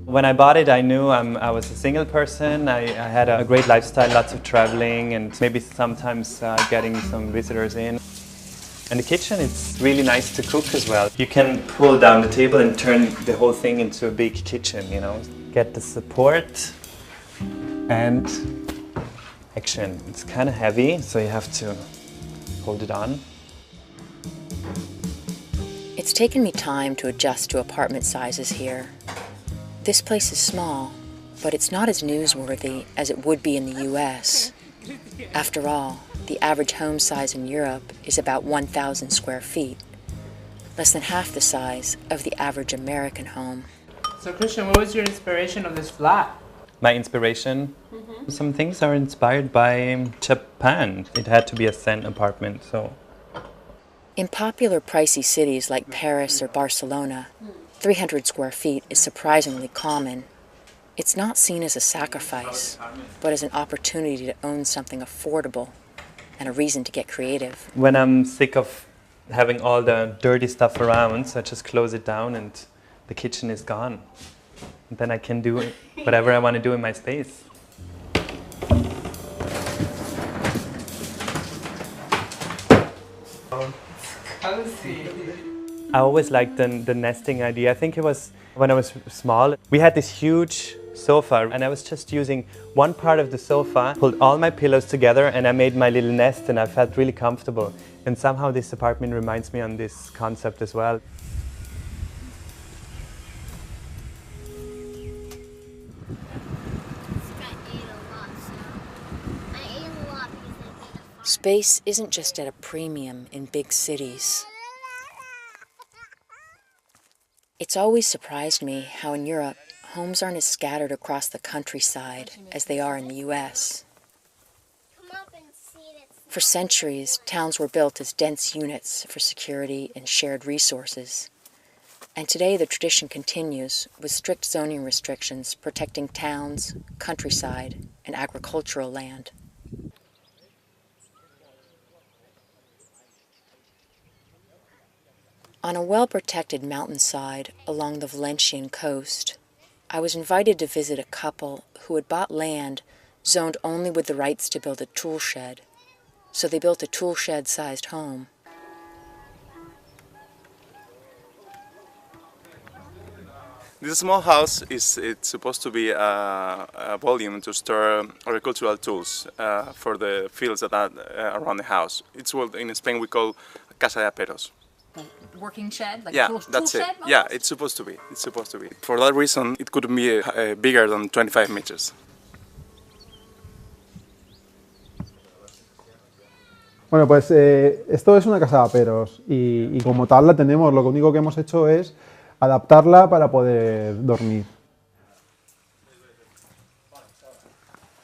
When I bought it, I knew I was a single person. I had a great lifestyle, lots of traveling, and maybe sometimes getting some visitors in. And the kitchen, it's really nice to cook as well. You can pull down the table and turn the whole thing into a big kitchen, you know. Get the support and action. It's kind of heavy, so you have to hold it on. It's taken me time to adjust to apartment sizes here. This place is small, but it's not as newsworthy as it would be in the US. After all, the average home size in Europe is about 1,000 square feet, less than half the size of the average American home. So Christian, what was your inspiration of this flat? My inspiration? Some things are inspired by Japan. It had to be a Zen apartment, so. In popular pricey cities like Paris or Barcelona, 300 square feet is surprisingly common. It's not seen as a sacrifice, but as an opportunity to own something affordable and a reason to get creative. When I'm sick of having all the dirty stuff around, so I just close it down and the kitchen is gone. And then I can do whatever I want to do in my space. I always liked the nesting idea. I think it was when I was small. We had this huge sofa and I was just using one part of the sofa, pulled all my pillows together and I made my little nest and I felt really comfortable. And somehow this apartment reminds me on this concept as well. Space isn't just at a premium in big cities. It's always surprised me how in Europe, homes aren't as scattered across the countryside as they are in the US. For centuries, towns were built as dense units for security and shared resources. And today the tradition continues with strict zoning restrictions protecting towns, countryside, and agricultural land. On a well-protected mountainside along the Valencian coast, I was invited to visit a couple who had bought land zoned only with the rights to build a tool shed. So they built a tool shed-sized home. This small house it's supposed to be a volume to store agricultural tools for the fields that are around the house. It's what in Spain we call casa de aperos. Working shed, like yeah, tool that's shed? it. Yeah, it's supposed to be. It's supposed to be. For that reason, it couldn't be bigger than 25 meters. Bueno, pues esto es una casa de aperos y como tal la tenemos. Lo único que hemos hecho es adaptarla para poder dormir.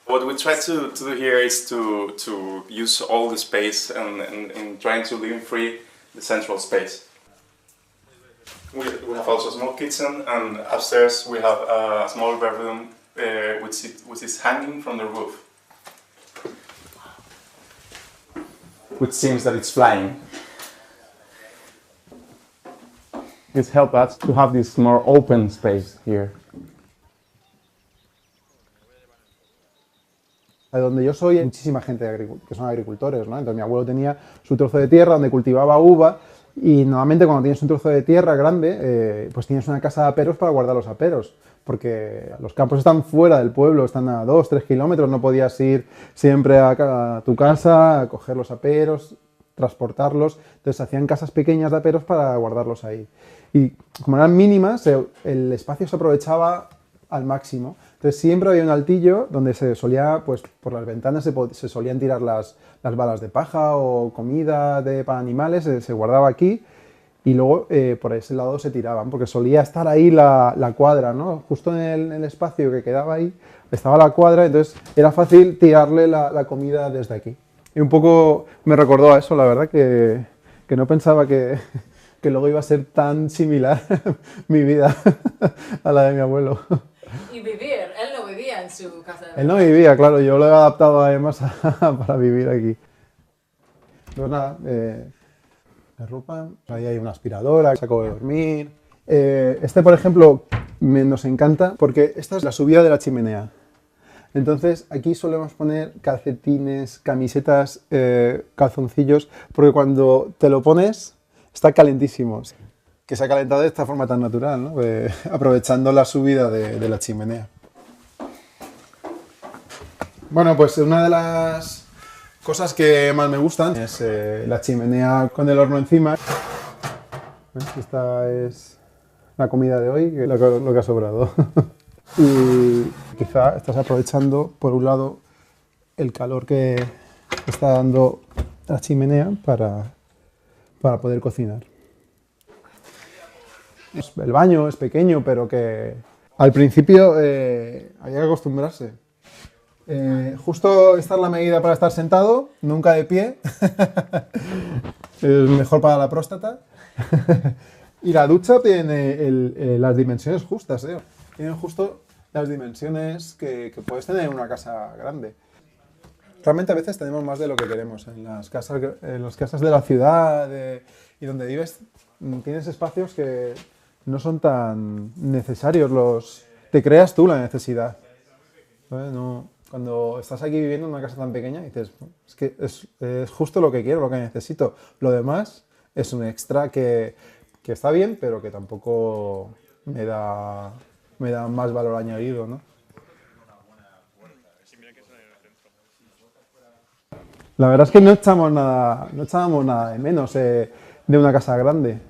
What we try to do here is to use all the space and trying to leave free the central space. We have also a small kitchen, and upstairs we have a small bedroom which is hanging from the roof. Which seems that it's flying. It's helped us to have this more open space here. Donde yo soy hay muchísima gente que son agricultores, ¿no? Entonces mi abuelo tenía su trozo de tierra donde cultivaba uva y normalmente cuando tienes un trozo de tierra grande pues tienes una casa de aperos para guardar los aperos porque los campos están fuera del pueblo, están a 2-3 kilómetros, no podías ir siempre a tu casa a coger los aperos, transportarlos, entonces hacían casas pequeñas de aperos para guardarlos ahí. Y como eran mínimas, el espacio se aprovechaba al máximo. Entonces siempre había un altillo donde se solía, pues por las ventanas se solían tirar las balas de paja o comida para animales, se guardaba aquí y luego por ese lado se tiraban, porque solía estar ahí la cuadra, ¿no? Justo en el espacio que quedaba ahí estaba la cuadra, entonces era fácil tirarle la comida desde aquí. Y un poco me recordó a eso, la verdad, que no pensaba que luego iba a ser tan similar mi vida a la de mi abuelo. Y vivir, él no vivía en su casa. Él no vivía, claro, yo lo he adaptado además para vivir aquí. Pues nada, la ropa, ahí hay una aspiradora, saco de dormir. Este, por ejemplo, nos encanta porque esta es la subida de la chimenea. Entonces aquí solemos poner calcetines, camisetas, calzoncillos, porque cuando te lo pones está calentísimo. Que se ha calentado de esta forma tan natural, ¿no? Aprovechando la subida de la chimenea. Bueno, pues una de las cosas que más me gustan es la chimenea con el horno encima. Esta es la comida de hoy, lo que ha sobrado. Y quizá estás aprovechando, por un lado, el calor que está dando la chimenea para poder cocinar. El baño es pequeño, pero que al principio había que acostumbrarse. Justo esta es la medida para estar sentado, nunca de pie. Es mejor para la próstata. Y la ducha tiene las dimensiones justas, Tienen justo las dimensiones que puedes tener en una casa grande. Realmente a veces tenemos más de lo que queremos. En las casas de la ciudad y donde vives tienes espacios que no son tan necesarios. Te creas tú la necesidad. No, cuando estás aquí viviendo en una casa tan pequeña dices, es que es justo lo que quiero, lo que necesito. Lo demás es un extra que está bien, pero que tampoco me da más valor añadido, ¿no? La verdad es que no echábamos nada de menos de una casa grande.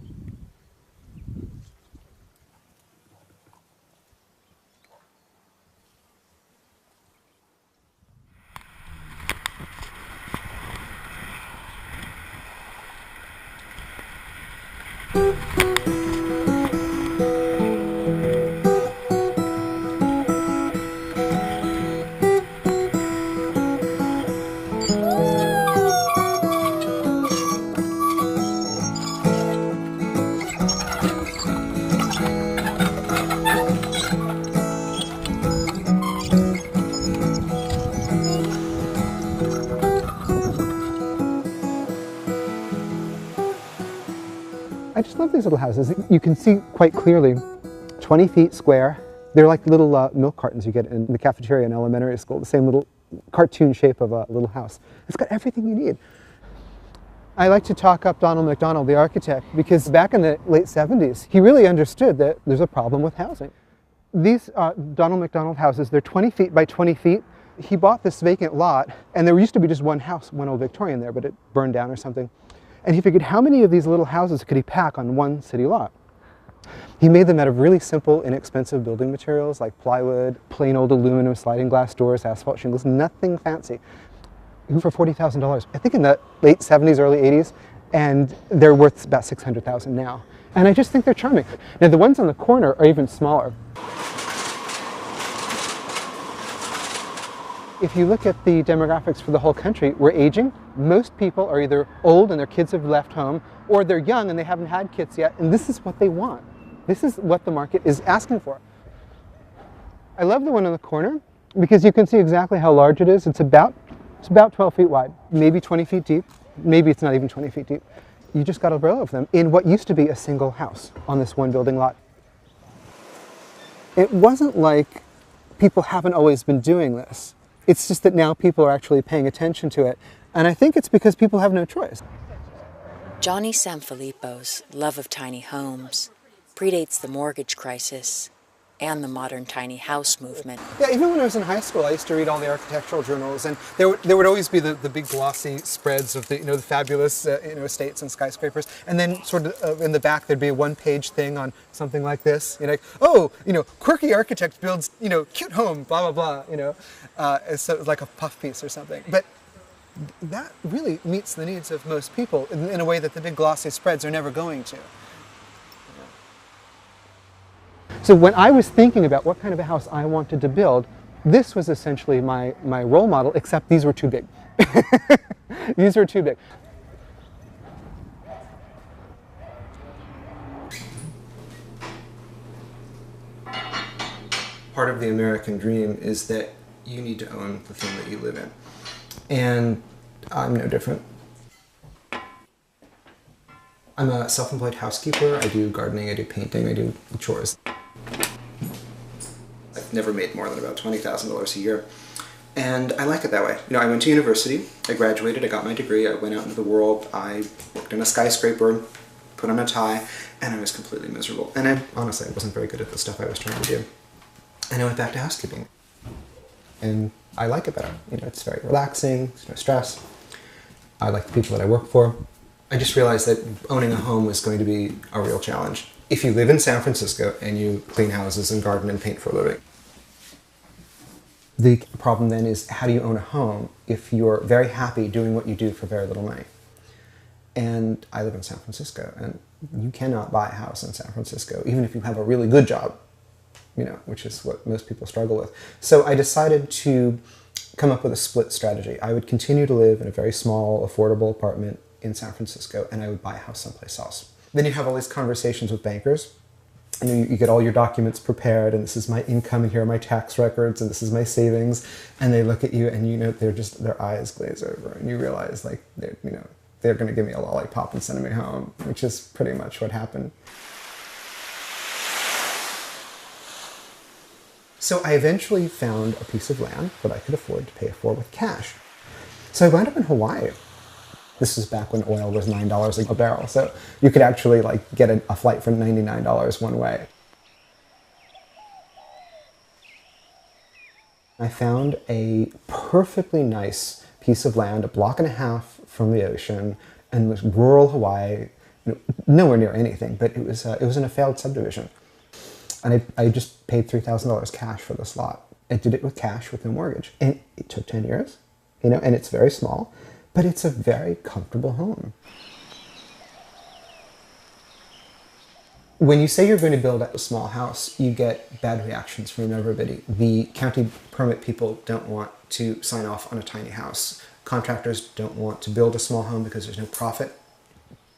I just love these little houses. You can see quite clearly 20 feet square. They're like little milk cartons you get in the cafeteria in elementary school, the same little cartoon shape of a little house. It's got everything you need. I like to talk up Donald MacDonald, the architect, because back in the late 70s, he really understood that there's a problem with housing. These Donald MacDonald houses, they're 20 feet by 20 feet. He bought this vacant lot, and there used to be just one house, one old Victorian there, but it burned down or something. And he figured how many of these little houses could he pack on one city lot? He made them out of really simple, inexpensive building materials like plywood, plain old aluminum sliding glass doors, asphalt shingles, nothing fancy. For $40,000, I think in the late 70s, early 80s, and they're worth about $600,000 now. And I just think they're charming. Now the ones on the corner are even smaller. If you look at the demographics for the whole country, we're aging. Most people are either old and their kids have left home, or they're young and they haven't had kids yet, and this is what they want. This is what the market is asking for. I love the one on the corner because you can see exactly how large it is. It's about 12 feet wide, maybe 20 feet deep. Maybe it's not even 20 feet deep. You just got a row of them in what used to be a single house on this one building lot. It wasn't like people haven't always been doing this. It's just that now people are actually paying attention to it. And I think it's because people have no choice. Johnny Sanfilippo's love of tiny homes predates the mortgage crisis and the modern tiny house movement. Yeah, even when I was in high school, I used to read all the architectural journals, and there would always be the big glossy spreads of the fabulous estates and skyscrapers, and then sort of in the back there'd be a one-page thing on something like this, quirky architect builds cute home, blah blah blah, so like a puff piece or something. But that really meets the needs of most people in a way that the big glossy spreads are never going to. So when I was thinking about what kind of a house I wanted to build, this was essentially my role model, except these were too big. These were too big. Part of the American dream is that you need to own the thing that you live in. And I'm no different. I'm a self-employed housekeeper. I do gardening, I do painting, I do chores. I've never made more than about $20,000 a year. And I like it that way. You know, I went to university, I graduated, I got my degree, I went out into the world, I worked in a skyscraper, put on a tie, and I was completely miserable. And I honestly wasn't very good at the stuff I was trying to do. And I went back to housekeeping. And I like it better. You know, it's very relaxing, there's no stress. I like the people that I work for. I just realized that owning a home was going to be a real challenge. If you live in San Francisco and you clean houses and garden and paint for a living. The problem then is, how do you own a home if you're very happy doing what you do for very little money? And I live in San Francisco, and you cannot buy a house in San Francisco, even if you have a really good job, you know, which is what most people struggle with. So I decided to come up with a split strategy. I would continue to live in a very small, affordable apartment in San Francisco, and I would buy a house someplace else. Then you have all these conversations with bankers, and you get all your documents prepared, and this is my income, and here are my tax records, and this is my savings, and they look at you, and you know, they're just, their eyes glaze over, and you realize, like, they're going to give me a lollipop and send me home, which is pretty much what happened. So I eventually found a piece of land that I could afford to pay for with cash. So I wound up in Hawaii. This was back when oil was $9 a barrel, so you could actually like get a flight for $99 one way. I found a perfectly nice piece of land, a block and a half from the ocean, and was rural Hawaii, nowhere near anything, but it was in a failed subdivision. And I just paid $3,000 cash for this lot. I did it with cash with no mortgage. And it took 10 years, you know, and it's very small, but it's a very comfortable home. When you say you're going to build a small house, you get bad reactions from everybody. The county permit people don't want to sign off on a tiny house. Contractors don't want to build a small home because there's no profit.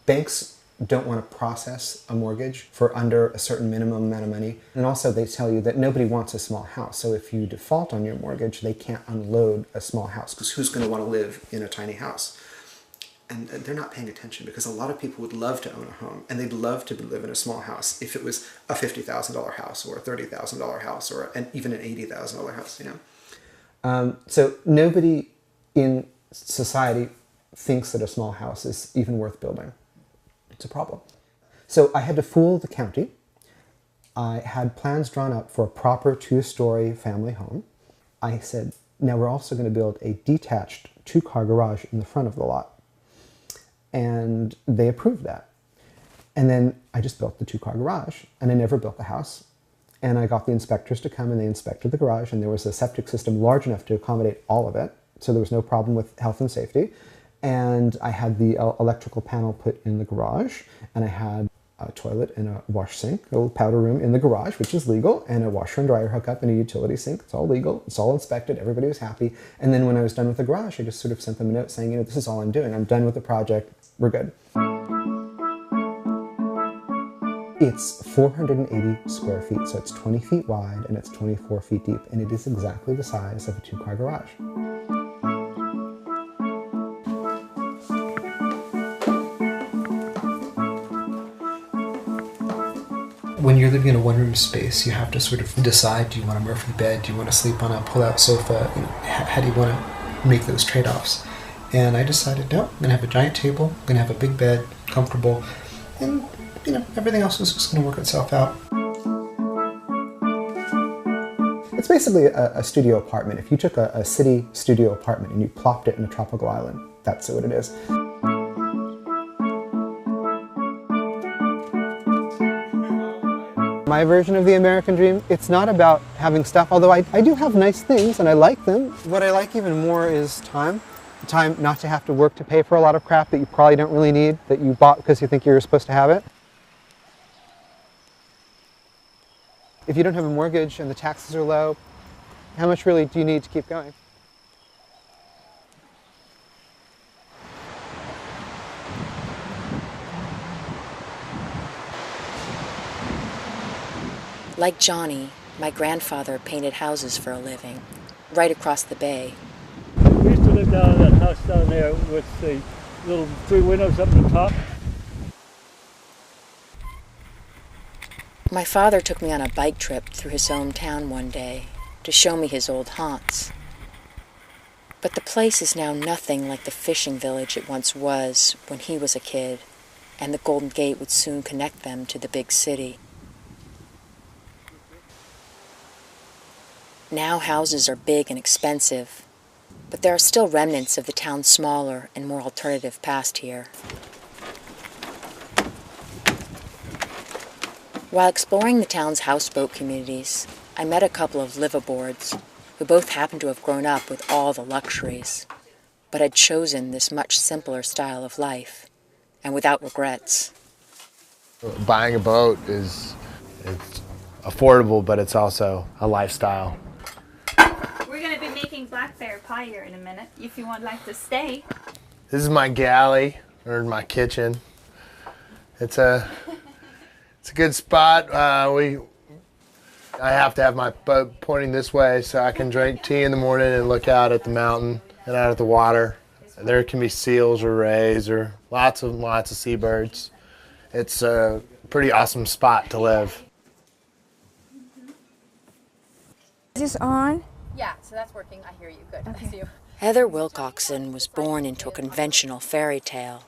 Banks don't want to process a mortgage for under a certain minimum amount of money. And also they tell you that nobody wants a small house. So if you default on your mortgage, they can't unload a small house, because who's going to want to live in a tiny house? And they're not paying attention, because a lot of people would love to own a home, and they'd love to live in a small house if it was a $50,000 house or a $30,000 house or even an $80,000 house, you know? So nobody in society thinks that a small house is even worth building. It's a problem. So I had to fool the county. I had plans drawn up for a proper 2-story family home. I said, now we're also going to build a detached 2-car garage in the front of the lot. And they approved that. And then I just built the 2-car garage, and I never built the house. And I got the inspectors to come, and they inspected the garage, and there was a septic system large enough to accommodate all of it. So there was no problem with health and safety. And I had the electrical panel put in the garage, and I had a toilet and a wash sink, a little powder room in the garage, which is legal, and a washer and dryer hookup and a utility sink. It's all legal, it's all inspected, everybody was happy. And then when I was done with the garage, I just sort of sent them a note saying, you know, this is all I'm doing. I'm done with the project, we're good. It's 480 square feet, so it's 20 feet wide and it's 24 feet deep, and it is exactly the size of a 2-car garage. When you're living in a one-room space, you have to sort of decide, do you want a Murphy bed, do you want to sleep on a pull-out sofa, you know, how do you want to make those trade-offs? And I decided, no, I'm going to have a giant table, I'm going to have a big bed, comfortable, and you know, everything else is just going to work itself out. It's basically a studio apartment. If you took a city studio apartment and you plopped it in a tropical island, that's what it is. My version of the American dream, it's not about having stuff, although I do have nice things and I like them. What I like even more is time. Time not to have to work to pay for a lot of crap that you probably don't really need, that you bought because you think you're supposed to have it. If you don't have a mortgage and the taxes are low, how much really do you need to keep going? Like Johnny, my grandfather painted houses for a living, right across the bay. We used to live down in that house down there with the little 3 windows up at the top. My father took me on a bike trip through his hometown one day to show me his old haunts. But the place is now nothing like the fishing village it once was when he was a kid, and the Golden Gate would soon connect them to the big city. Now houses are big and expensive, but there are still remnants of the town's smaller and more alternative past here. While exploring the town's houseboat communities, I met a couple of liveaboards who both happened to have grown up with all the luxuries, but had chosen this much simpler style of life, and without regrets. Buying a boat it's affordable, but it's also a lifestyle. We're going to be making blackberry pie here in a minute, if you would like to stay. This is my galley, or my kitchen. It's a good spot. I have to have my boat pointing this way so I can drink tea in the morning and look out at the mountain and out at the water. There can be seals or rays or lots of seabirds. It's a pretty awesome spot to live. Is this on? Yeah, so that's working. I hear you. Good. Okay. I see you. Heather Wilcoxon was born into a conventional fairy tale.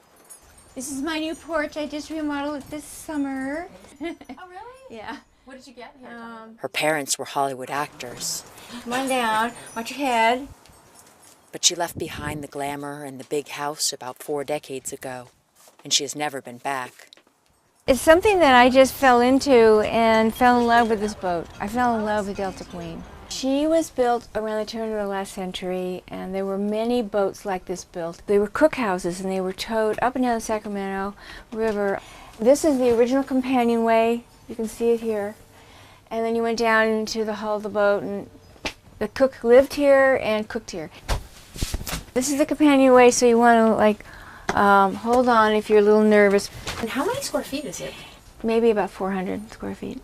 This is my new porch. I just remodeled it this summer. Oh, really? Yeah. What did you get here? Her parents were Hollywood actors, Come on down. Watch your head. but she left behind the glamour and the big house about 4 decades ago, and she has never been back. It's something that I just fell into and fell in love with this boat. I fell in love with Delta Queen. She was built around the turn of the last century, and there were many boats like this built. They were cookhouses, and they were towed up and down the Sacramento River. This is the original companionway. You can see it here. And then you went down into the hull of the boat, and the cook lived here and cooked here. This is the companionway, so you want to hold on if you're a little nervous. And how many square feet is it? Maybe about 400 square feet.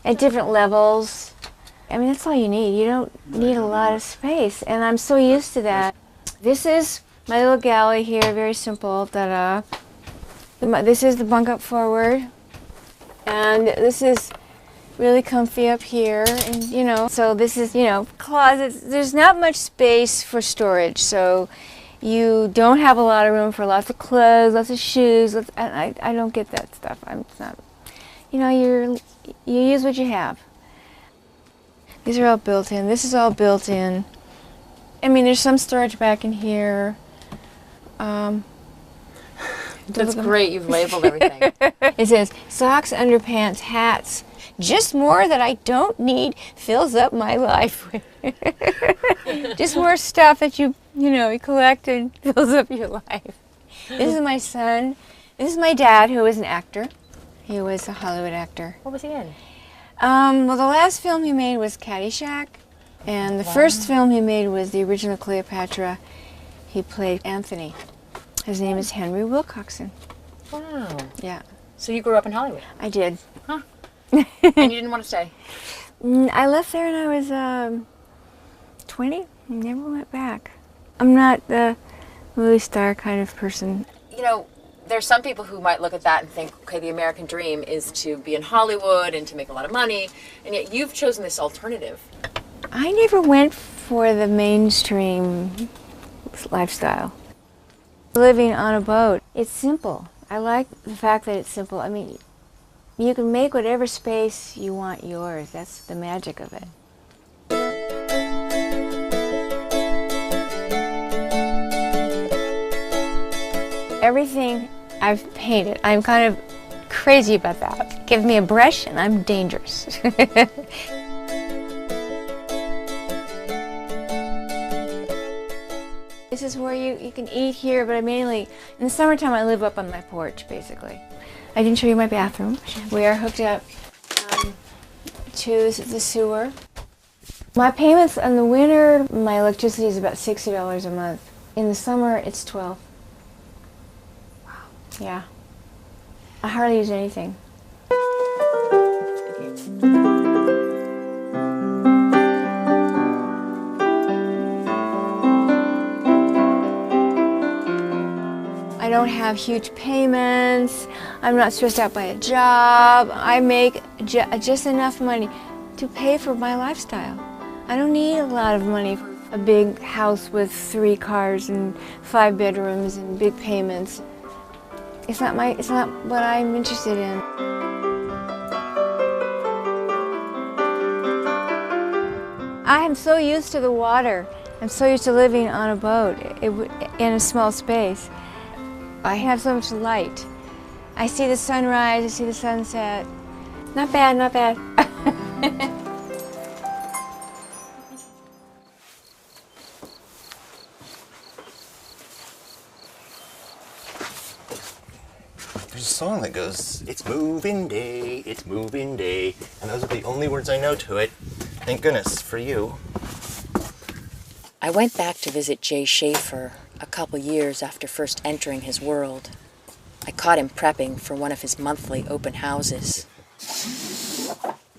At different levels. I mean, that's all you need. You don't need a lot of space, and I'm so used to that. This is my little galley here, very simple. This is the bunk up forward, and this is really comfy up here, and so this is, closets. There's not much space for storage, so you don't have a lot of room for lots of clothes, lots of shoes. I don't get that stuff. It's not, you use what you have. These are all built in. This is all built in. I mean, there's some storage back in here. That's great. You've labeled everything. It says socks, underpants, hats. Just more that I don't need fills up my life. Just more stuff that you collect and fills up your life. This is my son. This is my dad, who was an actor. He was a Hollywood actor. What was he in? Well, the last film he made was Caddyshack, and the first film he made was the original Cleopatra. He played Anthony. His name is Henry Wilcoxon. Wow. Yeah. So you grew up in Hollywood? I did. Huh. And you didn't want to stay? I left there when I was 20. Never went back. I'm not the movie star kind of person. There's some people who might look at that and think, okay, the American dream is to be in Hollywood and to make a lot of money, and yet you've chosen this alternative. I never went for the mainstream lifestyle. Living on a boat, it's simple. I like the fact that it's simple. I mean, you can make whatever space you want yours. That's the magic of it. Everything I've painted, I'm kind of crazy about that. Give me a brush and I'm dangerous. This is where you can eat here, but I mainly, in the summertime, I live up on my porch, basically. I didn't show you my bathroom. We are hooked up to the sewer. My payments in the winter, my electricity is about $60 a month. In the summer, it's $12. Yeah. I hardly use anything. I don't don't have huge payments. I'm not stressed out by a job. I make just enough money to pay for my lifestyle. I don't need a lot of money. A big house with 3 cars and 5 bedrooms and big payments. It's not what I'm interested in. I am so used to the water. I'm so used to living on a boat in a small space. I have so much light. I see the sunrise, I see the sunset. Not bad, not bad. There's a song that goes, "It's moving day, it's moving day," and those are the only words I know to it. Thank goodness for you. I went back to visit Jay Schaefer a couple years after first entering his world. I caught him prepping for one of his monthly open houses.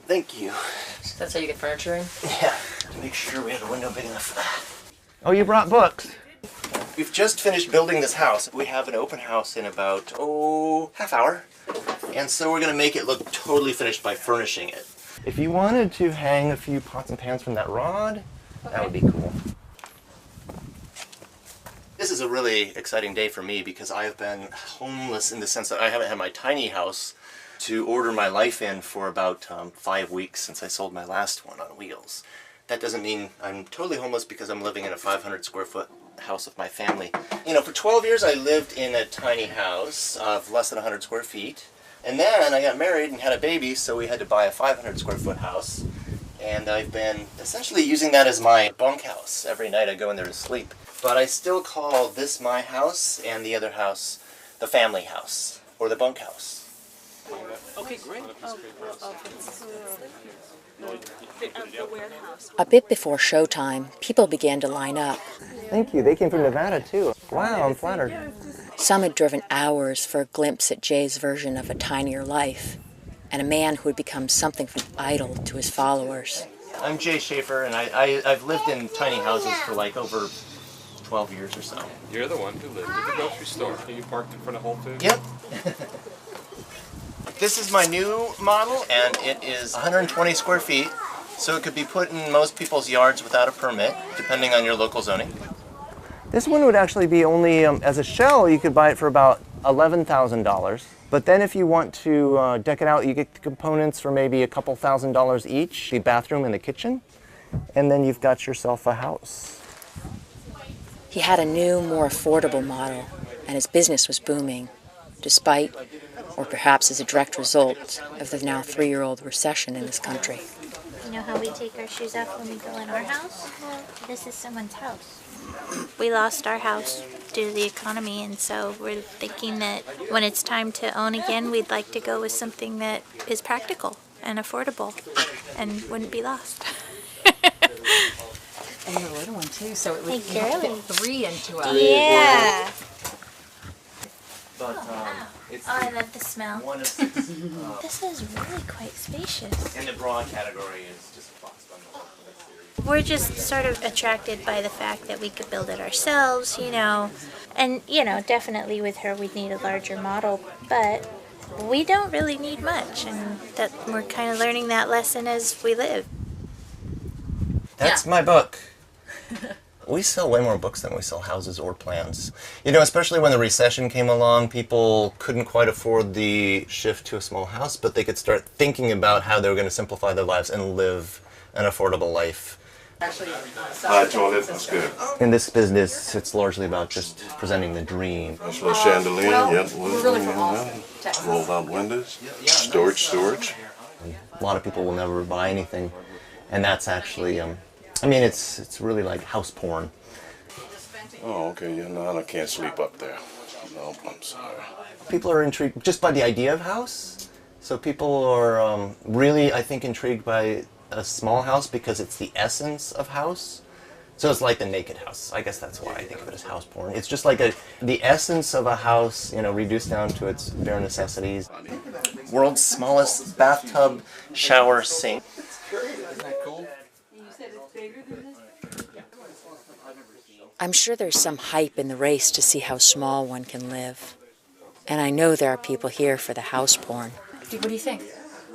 Thank you. That's how you get furniture in? Yeah, to make sure we have a window big enough for that. Oh, you brought books? We've just finished building this house. We have an open house in about, half hour. And so we're gonna make it look totally finished by furnishing it. If you wanted to hang a few pots and pans from that rod, that would be cool. This is a really exciting day for me because I've been homeless in the sense that I haven't had my tiny house to order my life in for about 5 weeks since I sold my last one on wheels. That doesn't mean I'm totally homeless because I'm living in a 500 square foot house with my family. You know, for 12 years I lived in a tiny house of less than 100 square feet. And then I got married and had a baby, so we had to buy a 500 square foot house. And I've been essentially using that as my bunkhouse. Every night I go in there to sleep. But I still call this my house and the other house the family house or the bunkhouse. Okay, great. A bit before showtime, people began to line up. Thank you. They came from Nevada too. Wow, I'm flattered. Some had driven hours for a glimpse at Jay's version of a tinier life, and a man who had become something of an idol to his followers. I'm Jay Schaefer, and I've lived in tiny houses for like over 12 years or so. You're the one who lived at the grocery store. You parked in front of Whole Foods? Yep. This is my new model, and it is 120 square feet, so it could be put in most people's yards without a permit, depending on your local zoning. This one would actually be only, as a shell, you could buy it for about $11,000. But then if you want to deck it out, you get the components for maybe a couple $1,000s each, the bathroom and the kitchen, and then you've got yourself a house. He had a new, more affordable model, and his business was booming, despite, or perhaps as a direct result, of the now 3-year-old recession in this country. You know how we take our shoes off when we go in our house? Well, this is someone's house. We lost our house due to the economy, and so we're thinking that when it's time to own again, we'd like to go with something that is practical and affordable and wouldn't be lost. And you're a little one too, so it would Hey, girly. fit 3 into a... Yeah. But, Oh, it's I love the smell. one of 6. This is really quite spacious. And the broad category is just a box bundle. We're just sort of attracted by the fact that we could build it ourselves, you know. And, you know, definitely with her we'd need a larger model, but we don't really need much, and that we're kind of learning that lesson as we live. That's my book. We sell way more books than we sell houses or plans. You know, especially when the recession came along, people couldn't quite afford the shift to a small house, but they could start thinking about how they were going to simplify their lives and live an affordable life. Hi, Joel, that's good. In this business, it's largely about just presenting the dream. Nice little chandelier, yep, rolled out windows, storage. A lot of people will never buy anything, and that's actually, I mean, it's really like house porn. Oh, okay, yeah, no, I can't sleep up there. No, I'm sorry. People are intrigued just by the idea of house. So people are really, I think, intrigued by a small house because it's the essence of house. So it's like the naked house. I guess that's why I think of it as house porn. It's just like the essence of a house, you know, reduced down to its bare necessities. World's smallest bathtub shower sink. Isn't that cool? You said it's bigger than this? I'm sure there's some hype in the race to see how small one can live. And I know there are people here for the house porn. What do you think?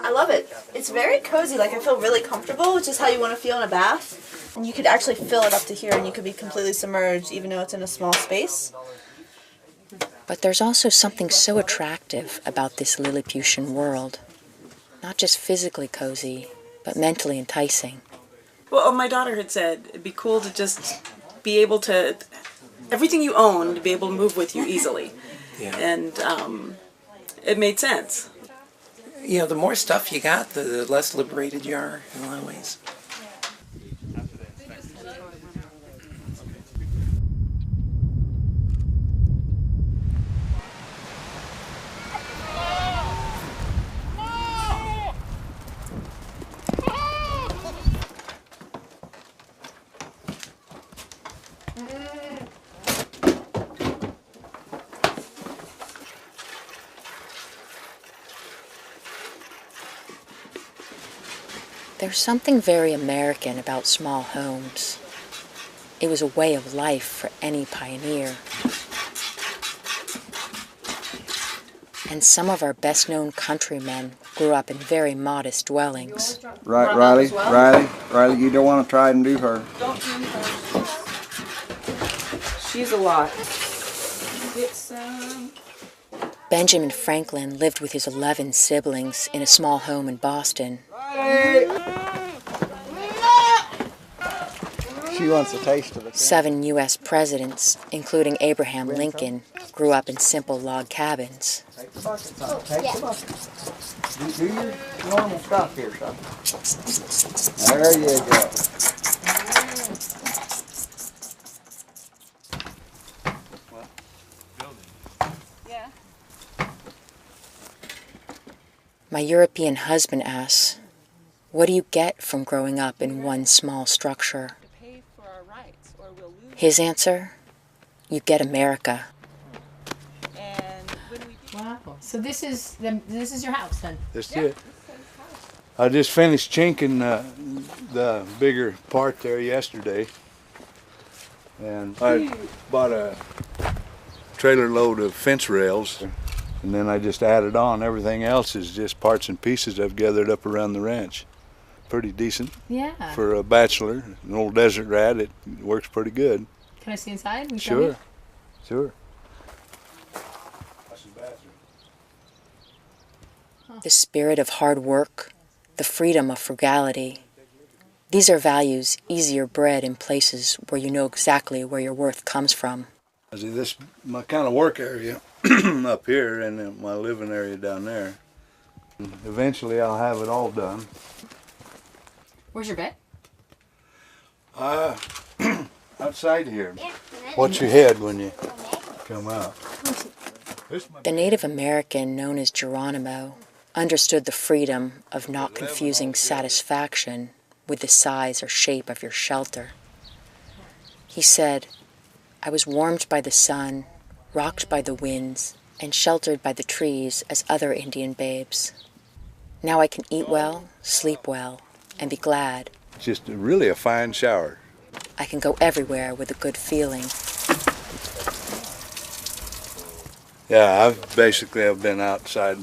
I love it. It's very cozy. Like, I feel really comfortable, which is how you want to feel in a bath. And you could actually fill it up to here and you could be completely submerged even though it's in a small space. But there's also something so attractive about this Lilliputian world. Not just physically cozy, but mentally enticing. Well, my daughter had said it'd be cool to just be able to, everything you own, to be able to move with you easily. Yeah. And it made sense. You know, the more stuff you got, the less liberated you are in a lot of ways. There's something very American about small homes. It was a way of life for any pioneer. And some of our best-known countrymen grew up in very modest dwellings. Right, Riley, Riley, you don't want to try and do her. Don't do her. She's a lot. It's, Benjamin Franklin lived with his 11 siblings in a small home in Boston. She wants a taste of it. 7 U.S. presidents, including Abraham Lincoln, grew up in simple log cabins. Take the buckets off. Take the buckets. Do your normal stuff here, son. There you go. My European husband asks, what do you get from growing up in one small structure? His answer, you get America. Wow. So this is your house then? That's it. I just finished chinking the bigger part there yesterday. And I bought a trailer load of fence rails. And then I just added on. Everything else is just parts and pieces I've gathered up around the ranch. Pretty decent. Yeah. For a bachelor, an old desert rat, it works pretty good. Can I see inside? Sure. Sure. The spirit of hard work, the freedom of frugality. These are values easier bred in places where you know exactly where your worth comes from. This is my kind of work area up here and then my living area down there. Eventually I'll have it all done. Where's your bed? Outside here. Watch your head when you come out. The Native American known as Geronimo understood the freedom of not confusing satisfaction with the size or shape of your shelter. He said, I was warmed by the sun, rocked by the winds, and sheltered by the trees as other Indian babes. Now I can eat well, sleep well, and be glad. Just really a fine shower. I can go everywhere with a good feeling. Yeah, I've been outside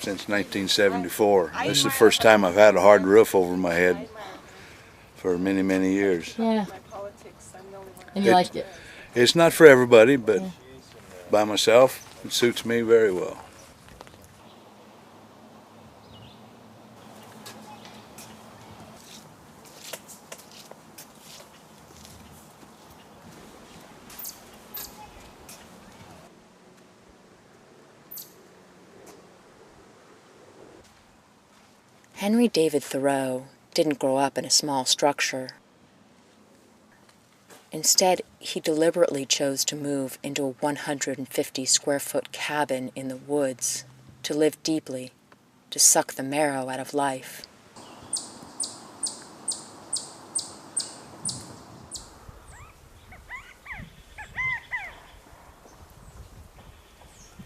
since 1974. This is the first time I've had a hard roof over my head for many, many years. Yeah. And you like it? It's not for everybody, but by myself, it suits me very well. Henry David Thoreau didn't grow up in a small structure. Instead, he deliberately chose to move into a 150-square-foot cabin in the woods, to live deeply, to suck the marrow out of life.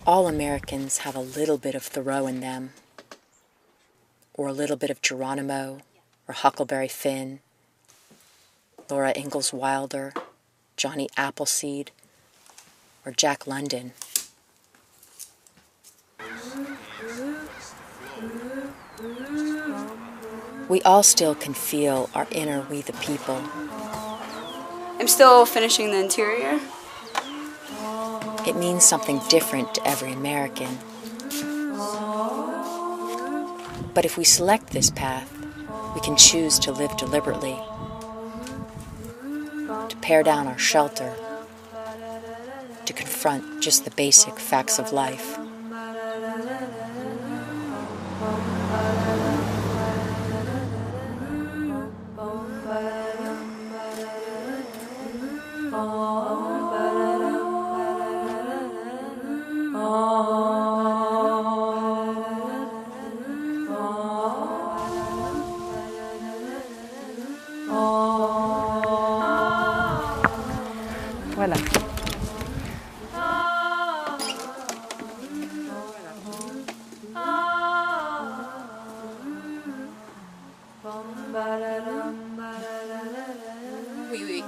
All Americans have a little bit of Thoreau in them, or a little bit of Geronimo, or Huckleberry Finn, Laura Ingalls Wilder, Johnny Appleseed, or Jack London. We all still can feel our inner We the People. I'm still finishing the interior. It means something different to every American. But if we select this path, we can choose to live deliberately, to pare down our shelter, to confront just the basic facts of life. Voilà. Oui, oui.